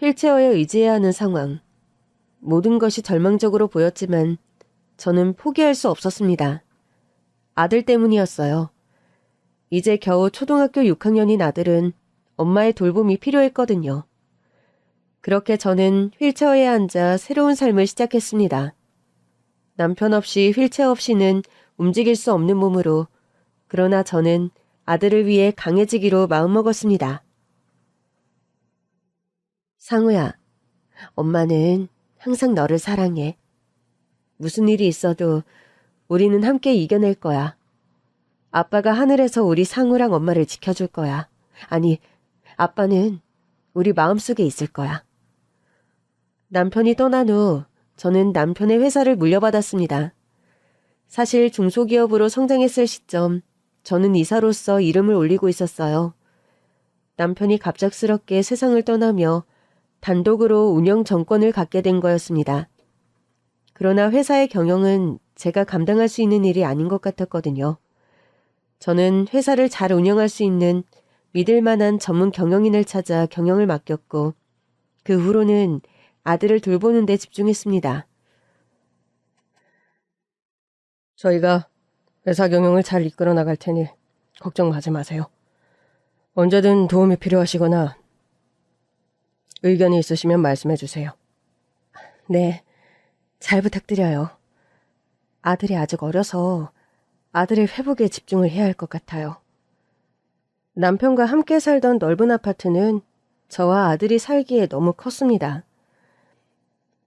휠체어에 의지해야 하는 상황. 모든 것이 절망적으로 보였지만 저는 포기할 수 없었습니다. 아들 때문이었어요. 이제 겨우 초등학교 6학년인 아들은 엄마의 돌봄이 필요했거든요. 그렇게 저는 휠체어에 앉아 새로운 삶을 시작했습니다. 남편 없이 휠체어 없이는 움직일 수 없는 몸으로, 그러나 저는 아들을 위해 강해지기로 마음먹었습니다. 상우야, 엄마는 항상 너를 사랑해. 무슨 일이 있어도 우리는 함께 이겨낼 거야. 아빠가 하늘에서 우리 상우랑 엄마를 지켜줄 거야. 아니, 아빠는 우리 마음속에 있을 거야. 남편이 떠난 후 저는 남편의 회사를 물려받았습니다. 사실 중소기업으로 성장했을 시점 저는 이사로서 이름을 올리고 있었어요. 남편이 갑작스럽게 세상을 떠나며 단독으로 운영 정권을 갖게 된 거였습니다. 그러나 회사의 경영은 제가 감당할 수 있는 일이 아닌 것 같았거든요. 저는 회사를 잘 운영할 수 있는 믿을 만한 전문 경영인을 찾아 경영을 맡겼고, 그 후로는 아들을 돌보는 데 집중했습니다. 저희가 회사 경영을 잘 이끌어 나갈 테니 걱정하지 마세요. 언제든 도움이 필요하시거나 의견이 있으시면 말씀해 주세요. 네, 잘 부탁드려요. 아들이 아직 어려서 아들의 회복에 집중을 해야 할 것 같아요. 남편과 함께 살던 넓은 아파트는 저와 아들이 살기에 너무 컸습니다.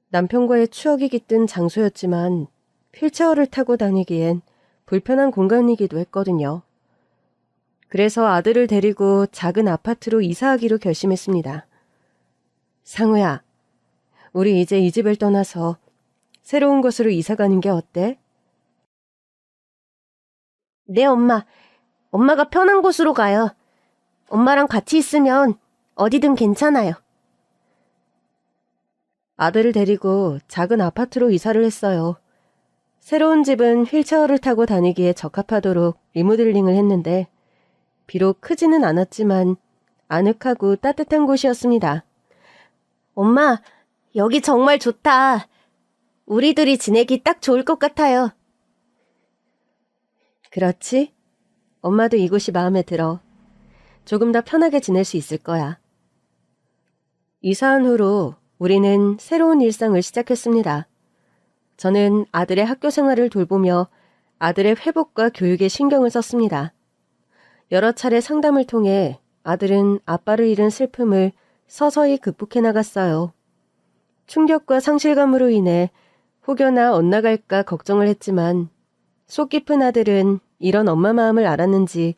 남편과의 추억이 깃든 장소였지만 휠체어를 타고 다니기엔 불편한 공간이기도 했거든요. 그래서 아들을 데리고 작은 아파트로 이사하기로 결심했습니다. 상우야, 우리 이제 이 집을 떠나서 새로운 곳으로 이사 가는 게 어때? 네, 엄마. 엄마가 편한 곳으로 가요. 엄마랑 같이 있으면 어디든 괜찮아요. 아들을 데리고 작은 아파트로 이사를 했어요. 새로운 집은 휠체어를 타고 다니기에 적합하도록 리모델링을 했는데, 비록 크지는 않았지만 아늑하고 따뜻한 곳이었습니다. 엄마, 여기 정말 좋다. 우리들이 지내기 딱 좋을 것 같아요. 그렇지? 엄마도 이곳이 마음에 들어. 조금 더 편하게 지낼 수 있을 거야. 이사한 후로 우리는 새로운 일상을 시작했습니다. 저는 아들의 학교 생활을 돌보며 아들의 회복과 교육에 신경을 썼습니다. 여러 차례 상담을 통해 아들은 아빠를 잃은 슬픔을 서서히 극복해 나갔어요. 충격과 상실감으로 인해 혹여나 엇나갈까 걱정을 했지만 속 깊은 아들은 이런 엄마 마음을 알았는지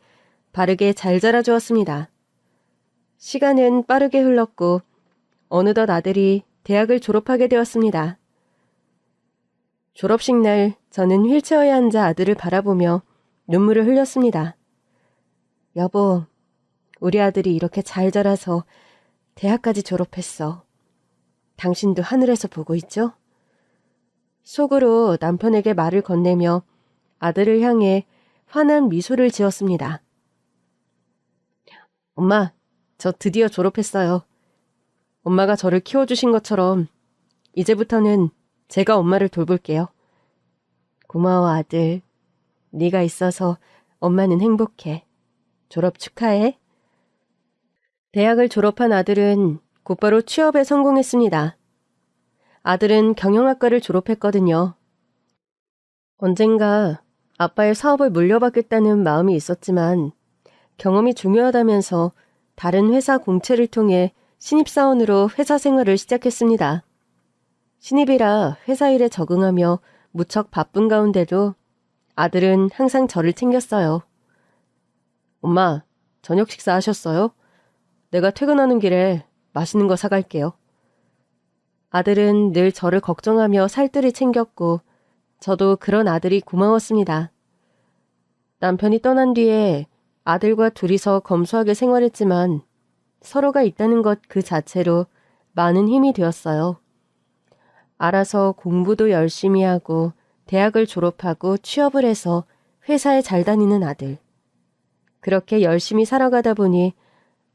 바르게 잘 자라주었습니다. 시간은 빠르게 흘렀고 어느덧 아들이 대학을 졸업하게 되었습니다. 졸업식 날 저는 휠체어에 앉아 아들을 바라보며 눈물을 흘렸습니다. 여보, 우리 아들이 이렇게 잘 자라서 대학까지 졸업했어. 당신도 하늘에서 보고 있죠? 속으로 남편에게 말을 건네며 아들을 향해 환한 미소를 지었습니다. 엄마, 저 드디어 졸업했어요. 엄마가 저를 키워주신 것처럼 이제부터는 제가 엄마를 돌볼게요. 고마워, 아들. 네가 있어서 엄마는 행복해. 졸업 축하해. 대학을 졸업한 아들은 곧바로 취업에 성공했습니다. 아들은 경영학과를 졸업했거든요. 언젠가 아빠의 사업을 물려받겠다는 마음이 있었지만 경험이 중요하다면서 다른 회사 공채를 통해 신입사원으로 회사 생활을 시작했습니다. 신입이라 회사 일에 적응하며 무척 바쁜 가운데도 아들은 항상 저를 챙겼어요. 엄마, 저녁 식사하셨어요? 내가 퇴근하는 길에 맛있는 거 사갈게요. 아들은 늘 저를 걱정하며 살뜰히 챙겼고 저도 그런 아들이 고마웠습니다. 남편이 떠난 뒤에 아들과 둘이서 검소하게 생활했지만 서로가 있다는 것 그 자체로 많은 힘이 되었어요. 알아서 공부도 열심히 하고 대학을 졸업하고 취업을 해서 회사에 잘 다니는 아들. 그렇게 열심히 살아가다 보니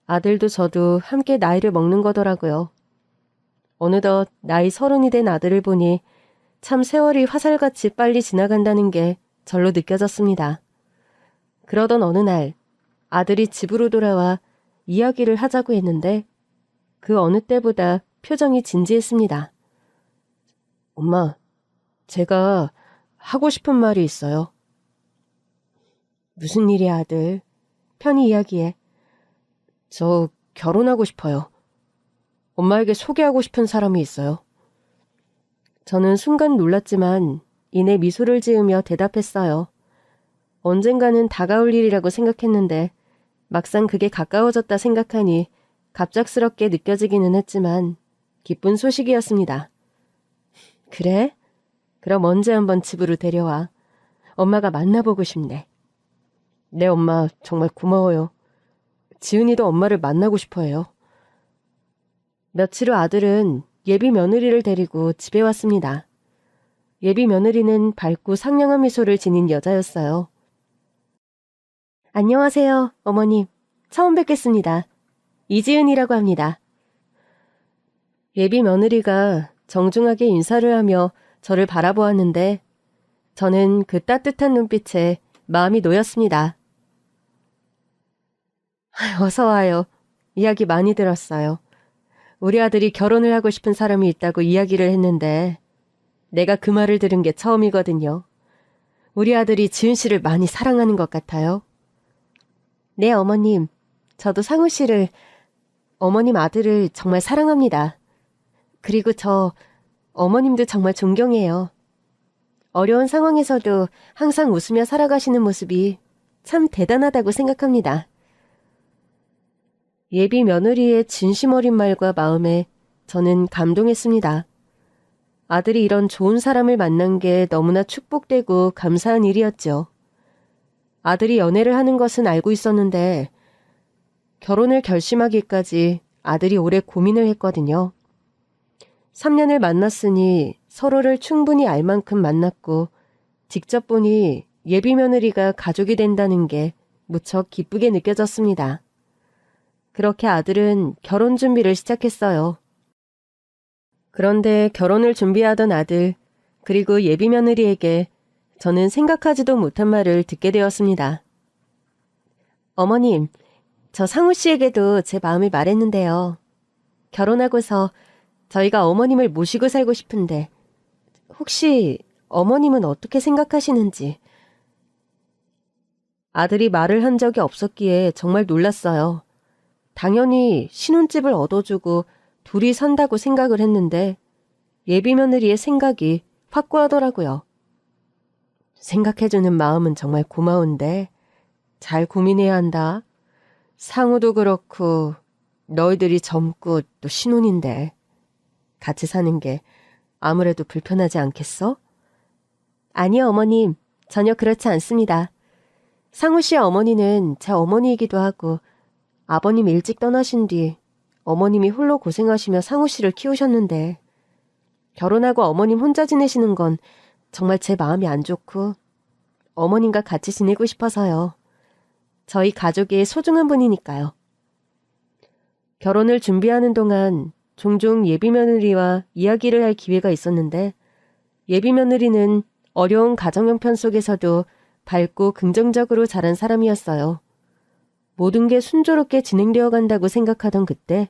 아들도 저도 함께 나이를 먹는 거더라고요. 어느덧 나이 30이 된 아들을 보니 참 세월이 화살같이 빨리 지나간다는 게 절로 느껴졌습니다. 그러던 어느 날 아들이 집으로 돌아와 이야기를 하자고 했는데 그 어느 때보다 표정이 진지했습니다. 엄마, 제가 하고 싶은 말이 있어요. 무슨 일이야, 아들? 편히 이야기해. 저 결혼하고 싶어요. 엄마에게 소개하고 싶은 사람이 있어요. 저는 순간 놀랐지만 이내 미소를 지으며 대답했어요. 언젠가는 다가올 일이라고 생각했는데 막상 그게 가까워졌다 생각하니 갑작스럽게 느껴지기는 했지만 기쁜 소식이었습니다. 그래? 그럼 언제 한번 집으로 데려와. 엄마가 만나보고 싶네. 네, 엄마 정말 고마워요. 지은이도 엄마를 만나고 싶어 해요. 며칠 후 아들은 예비 며느리를 데리고 집에 왔습니다. 예비 며느리는 밝고 상냥한 미소를 지닌 여자였어요. 안녕하세요, 어머님. 처음 뵙겠습니다. 이지은이라고 합니다. 예비 며느리가 정중하게 인사를 하며 저를 바라보았는데 저는 그 따뜻한 눈빛에 마음이 놓였습니다. 어서 와요. 이야기 많이 들었어요. 우리 아들이 결혼을 하고 싶은 사람이 있다고 이야기를 했는데 내가 그 말을 들은 게 처음이거든요. 우리 아들이 지은 씨를 많이 사랑하는 것 같아요. 네, 어머님. 저도 상우 씨를, 어머님 아들을 정말 사랑합니다. 그리고 저 어머님도 정말 존경해요. 어려운 상황에서도 항상 웃으며 살아가시는 모습이 참 대단하다고 생각합니다. 예비 며느리의 진심 어린 말과 마음에 저는 감동했습니다. 아들이 이런 좋은 사람을 만난 게 너무나 축복되고 감사한 일이었죠. 아들이 연애를 하는 것은 알고 있었는데 결혼을 결심하기까지 아들이 오래 고민을 했거든요. 3년을 만났으니 서로를 충분히 알 만큼 만났고 직접 보니 예비 며느리가 가족이 된다는 게 무척 기쁘게 느껴졌습니다. 그렇게 아들은 결혼 준비를 시작했어요. 그런데 결혼을 준비하던 아들, 그리고 예비 며느리에게 저는 생각하지도 못한 말을 듣게 되었습니다. 어머님, 저 상우 씨에게도 제 마음을 말했는데요. 결혼하고서 저희가 어머님을 모시고 살고 싶은데 혹시 어머님은 어떻게 생각하시는지. 아들이 말을 한 적이 없었기에 정말 놀랐어요. 당연히 신혼집을 얻어주고 둘이 산다고 생각을 했는데 예비 며느리의 생각이 확고하더라고요. 생각해주는 마음은 정말 고마운데 잘 고민해야 한다. 상우도 그렇고 너희들이 젊고 또 신혼인데 같이 사는 게 아무래도 불편하지 않겠어? 아니요, 어머님. 전혀 그렇지 않습니다. 상우 씨의 어머니는 제 어머니이기도 하고 아버님 일찍 떠나신 뒤 어머님이 홀로 고생하시며 상우 씨를 키우셨는데 결혼하고 어머님 혼자 지내시는 건 정말 제 마음이 안 좋고 어머님과 같이 지내고 싶어서요. 저희 가족의 소중한 분이니까요. 결혼을 준비하는 동안 종종 예비 며느리와 이야기를 할 기회가 있었는데 예비 며느리는 어려운 가정 형편 속에서도 밝고 긍정적으로 자란 사람이었어요. 모든 게 순조롭게 진행되어 간다고 생각하던 그때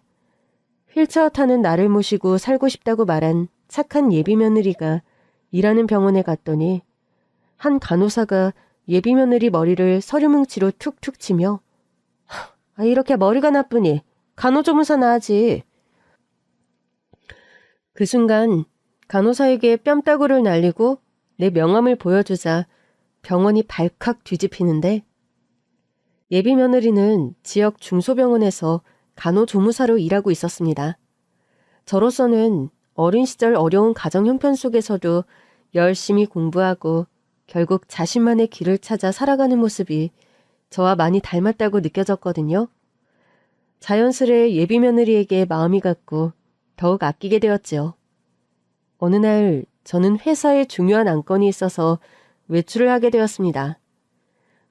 휠체어 타는 나를 모시고 살고 싶다고 말한 착한 예비 며느리가 일하는 병원에 갔더니 한 간호사가 예비 며느리 머리를 서류뭉치로 툭툭 치며 이렇게 머리가 나쁘니 간호조무사나 하지. 그 순간 간호사에게 뺨따구를 날리고 내 명함을 보여주자 병원이 발칵 뒤집히는데 예비 며느리는 지역 중소병원에서 간호조무사로 일하고 있었습니다. 저로서는 어린 시절 어려운 가정 형편 속에서도 열심히 공부하고 결국 자신만의 길을 찾아 살아가는 모습이 저와 많이 닮았다고 느껴졌거든요. 자연스레 예비 며느리에게 마음이 갔고 더욱 아끼게 되었지요. 어느 날 저는 회사에 중요한 안건이 있어서 외출을 하게 되었습니다.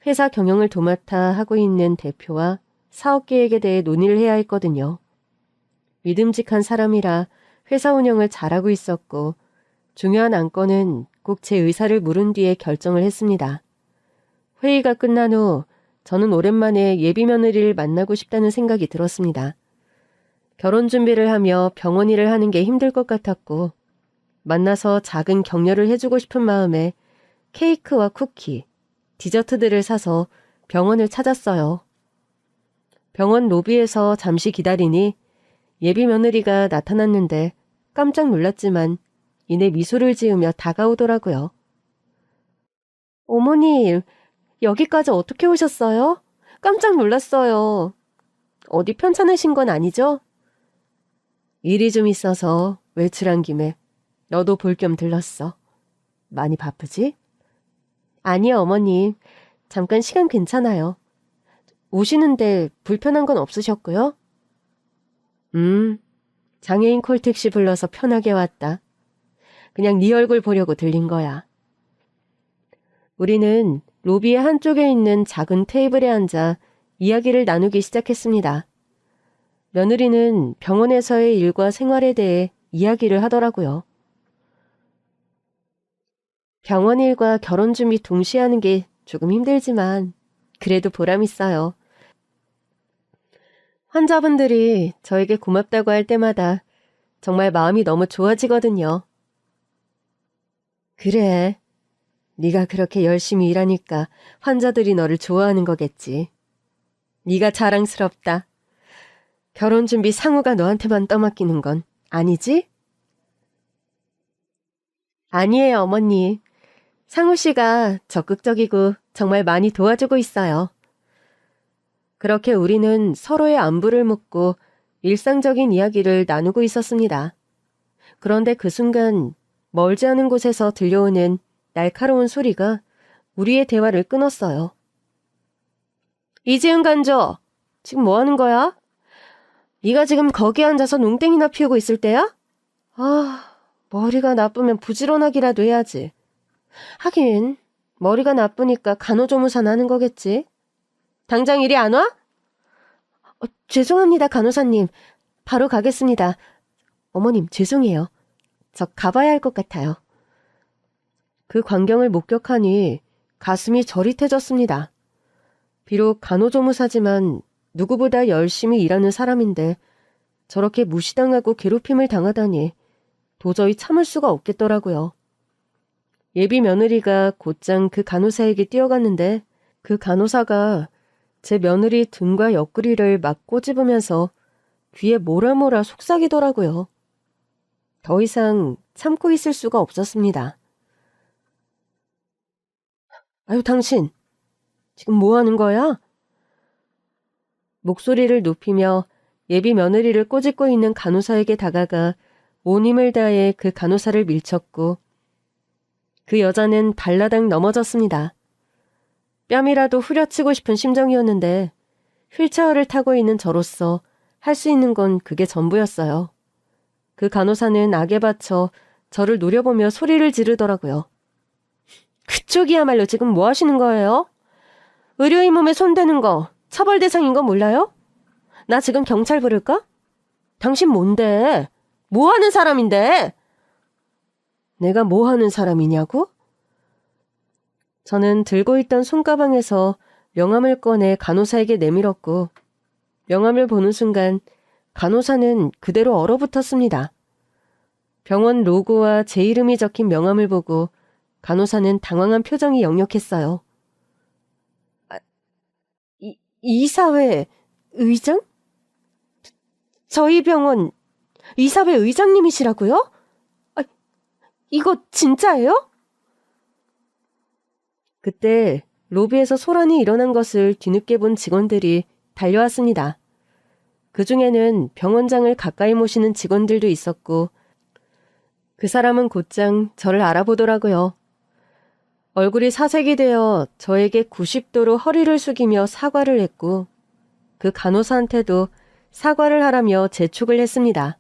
회사 경영을 도맡아 하고 있는 대표와 사업 계획에 대해 논의를 해야 했거든요. 믿음직한 사람이라 회사 운영을 잘하고 있었고 중요한 안건은 꼭 제 의사를 물은 뒤에 결정을 했습니다. 회의가 끝난 후 저는 오랜만에 예비 며느리를 만나고 싶다는 생각이 들었습니다. 결혼 준비를 하며 병원 일을 하는 게 힘들 것 같았고 만나서 작은 격려를 해주고 싶은 마음에 케이크와 쿠키, 디저트들을 사서 병원을 찾았어요. 병원 로비에서 잠시 기다리니 예비 며느리가 나타났는데 깜짝 놀랐지만 이내 미소를 지으며 다가오더라고요. 어머님, 여기까지 어떻게 오셨어요? 깜짝 놀랐어요. 어디 편찮으신 건 아니죠? 일이 좀 있어서 외출한 김에 너도 볼 겸 들렀어. 많이 바쁘지? 아니요, 어머님. 잠깐 시간 괜찮아요. 오시는데 불편한 건 없으셨고요? 장애인 콜택시 불러서 편하게 왔다. 그냥 네 얼굴 보려고 들린 거야. 우리는 로비의 한쪽에 있는 작은 테이블에 앉아 이야기를 나누기 시작했습니다. 며느리는 병원에서의 일과 생활에 대해 이야기를 하더라고요. 병원 일과 결혼 준비 동시에 하는 게 조금 힘들지만 그래도 보람 있어요. 환자분들이 저에게 고맙다고 할 때마다 정말 마음이 너무 좋아지거든요. 그래, 네가 그렇게 열심히 일하니까 환자들이 너를 좋아하는 거겠지. 네가 자랑스럽다. 결혼 준비 상우가 너한테만 떠맡기는 건 아니지? 아니에요, 어머니. 상우 씨가 적극적이고 정말 많이 도와주고 있어요. 그렇게 우리는 서로의 안부를 묻고 일상적인 이야기를 나누고 있었습니다. 그런데 그 순간 멀지 않은 곳에서 들려오는 날카로운 소리가 우리의 대화를 끊었어요. 이지은 간조, 지금 뭐 하는 거야? 네가 지금 거기 앉아서 농땡이나 피우고 있을 때야? 아, 머리가 나쁘면 부지런하기라도 해야지. 하긴 머리가 나쁘니까 간호조무사나 하는 거겠지. 당장 이리 안 와? 죄송합니다, 간호사님. 바로 가겠습니다. 어머님, 죄송해요. 저 가봐야 할 것 같아요. 그 광경을 목격하니 가슴이 저릿해졌습니다. 비록 간호조무사지만 누구보다 열심히 일하는 사람인데 저렇게 무시당하고 괴롭힘을 당하다니 도저히 참을 수가 없겠더라고요. 예비 며느리가 곧장 그 간호사에게 뛰어갔는데 그 간호사가 제 며느리 등과 옆구리를 막 꼬집으면서 귀에 몰아몰아 속삭이더라고요. 더 이상 참고 있을 수가 없었습니다. 아유, 당신 지금 뭐 하는 거야? 목소리를 높이며 예비 며느리를 꼬집고 있는 간호사에게 다가가 온 힘을 다해 그 간호사를 밀쳤고 그 여자는 발라당 넘어졌습니다. 뺨이라도 후려치고 싶은 심정이었는데 휠체어를 타고 있는 저로서 할 수 있는 건 그게 전부였어요. 그 간호사는 악에 받쳐 저를 노려보며 소리를 지르더라고요. 그쪽이야말로 지금 뭐 하시는 거예요? 의료인 몸에 손대는 거 처벌 대상인 거 몰라요? 나 지금 경찰 부를까? 당신 뭔데? 뭐 하는 사람인데? 내가 뭐 하는 사람이냐고? 저는 들고 있던 손가방에서 명함을 꺼내 간호사에게 내밀었고 명함을 보는 순간 간호사는 그대로 얼어붙었습니다. 병원 로고와 제 이름이 적힌 명함을 보고 간호사는 당황한 표정이 역력했어요. 이사회 의장? 저희 병원 이사회 의장님이시라고요? 이거 진짜예요? 그때 로비에서 소란이 일어난 것을 뒤늦게 본 직원들이 달려왔습니다. 그중에는 병원장을 가까이 모시는 직원들도 있었고 그 사람은 곧장 저를 알아보더라고요. 얼굴이 사색이 되어 저에게 90도로 허리를 숙이며 사과를 했고 그 간호사한테도 사과를 하라며 재촉을 했습니다.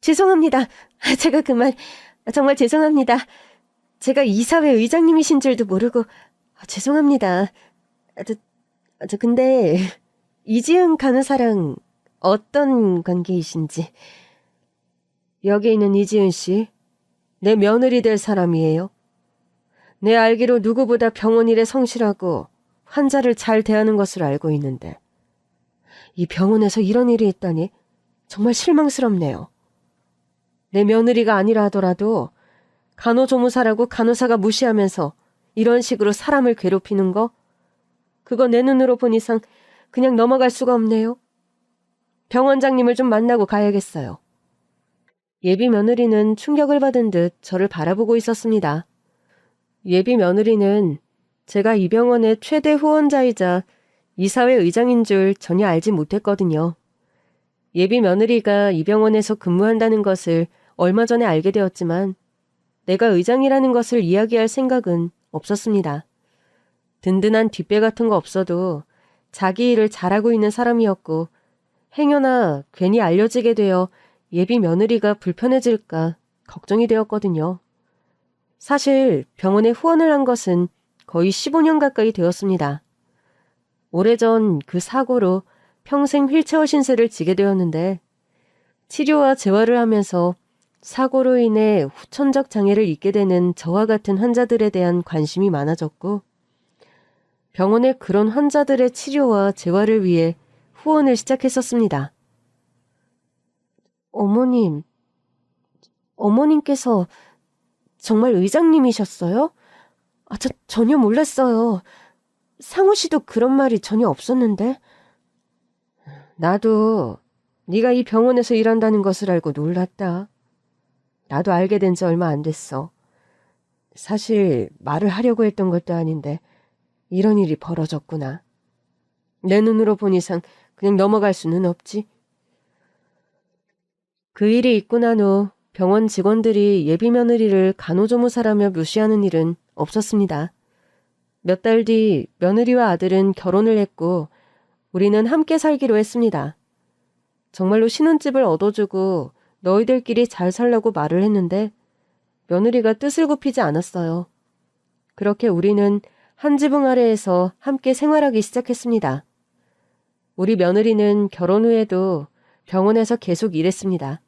죄송합니다. 제가 그만 정말 죄송합니다. 제가 이사회 의장님이신 줄도 모르고 죄송합니다. 근데 이지은 간호사랑 어떤 관계이신지. 여기 있는 이지은 씨, 내 며느리 될 사람이에요. 내 알기로 누구보다 병원 일에 성실하고 환자를 잘 대하는 것으로 알고 있는데 이 병원에서 이런 일이 있다니 정말 실망스럽네요. 내 며느리가 아니라 하더라도 간호조무사라고 간호사가 무시하면서 이런 식으로 사람을 괴롭히는 거? 그거 내 눈으로 본 이상 그냥 넘어갈 수가 없네요. 병원장님을 좀 만나고 가야겠어요. 예비 며느리는 충격을 받은 듯 저를 바라보고 있었습니다. 예비 며느리는 제가 이 병원의 최대 후원자이자 이사회 의장인 줄 전혀 알지 못했거든요. 예비 며느리가 이 병원에서 근무한다는 것을 얼마 전에 알게 되었지만 내가 의장이라는 것을 이야기할 생각은 없었습니다. 든든한 뒷배 같은 거 없어도 자기 일을 잘하고 있는 사람이었고 행여나 괜히 알려지게 되어 예비 며느리가 불편해질까 걱정이 되었거든요. 사실 병원에 후원을 한 것은 거의 15년 가까이 되었습니다. 오래전 그 사고로 평생 휠체어 신세를 지게 되었는데 치료와 재활을 하면서 사고로 인해 후천적 장애를 입게 되는 저와 같은 환자들에 대한 관심이 많아졌고 병원에 그런 환자들의 치료와 재활을 위해 후원을 시작했었습니다. 어머님께서 정말 의장님이셨어요? 저 전혀 몰랐어요. 상우 씨도 그런 말이 전혀 없었는데. 나도 네가 이 병원에서 일한다는 것을 알고 놀랐다. 나도 알게 된 지 얼마 안 됐어. 사실 말을 하려고 했던 것도 아닌데 이런 일이 벌어졌구나. 내 눈으로 본 이상 그냥 넘어갈 수는 없지. 그 일이 있고 난 후 병원 직원들이 예비 며느리를 간호조무사라며 무시하는 일은 없었습니다. 몇 달 뒤 며느리와 아들은 결혼을 했고 우리는 함께 살기로 했습니다. 정말로 신혼집을 얻어주고 너희들끼리 잘 살라고 말을 했는데 며느리가 뜻을 굽히지 않았어요. 그렇게 우리는 한 지붕 아래에서 함께 생활하기 시작했습니다. 우리 며느리는 결혼 후에도 병원에서 계속 일했습니다.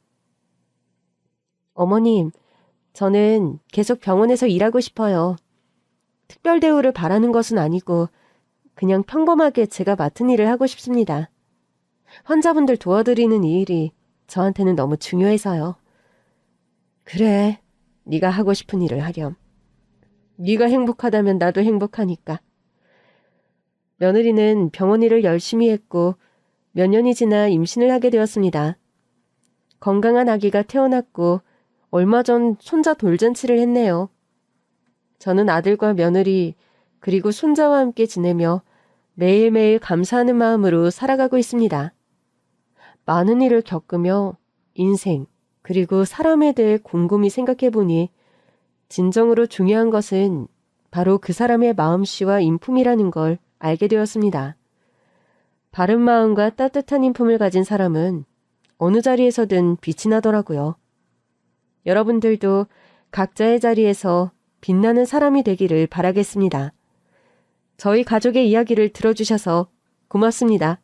어머님, 저는 계속 병원에서 일하고 싶어요. 특별 대우를 바라는 것은 아니고 그냥 평범하게 제가 맡은 일을 하고 싶습니다. 환자분들 도와드리는 이 일이 저한테는 너무 중요해서요. 그래, 네가 하고 싶은 일을 하렴. 네가 행복하다면 나도 행복하니까. 며느리는 병원 일을 열심히 했고 몇 년이 지나 임신을 하게 되었습니다. 건강한 아기가 태어났고 얼마 전 손자 돌잔치를 했네요. 저는 아들과 며느리 그리고 손자와 함께 지내며 매일매일 감사하는 마음으로 살아가고 있습니다. 많은 일을 겪으며 인생 그리고 사람에 대해 곰곰이 생각해보니 진정으로 중요한 것은 바로 그 사람의 마음씨와 인품이라는 걸 알게 되었습니다. 바른 마음과 따뜻한 인품을 가진 사람은 어느 자리에서든 빛이 나더라고요. 여러분들도 각자의 자리에서 빛나는 사람이 되기를 바라겠습니다. 저희 가족의 이야기를 들어주셔서 고맙습니다.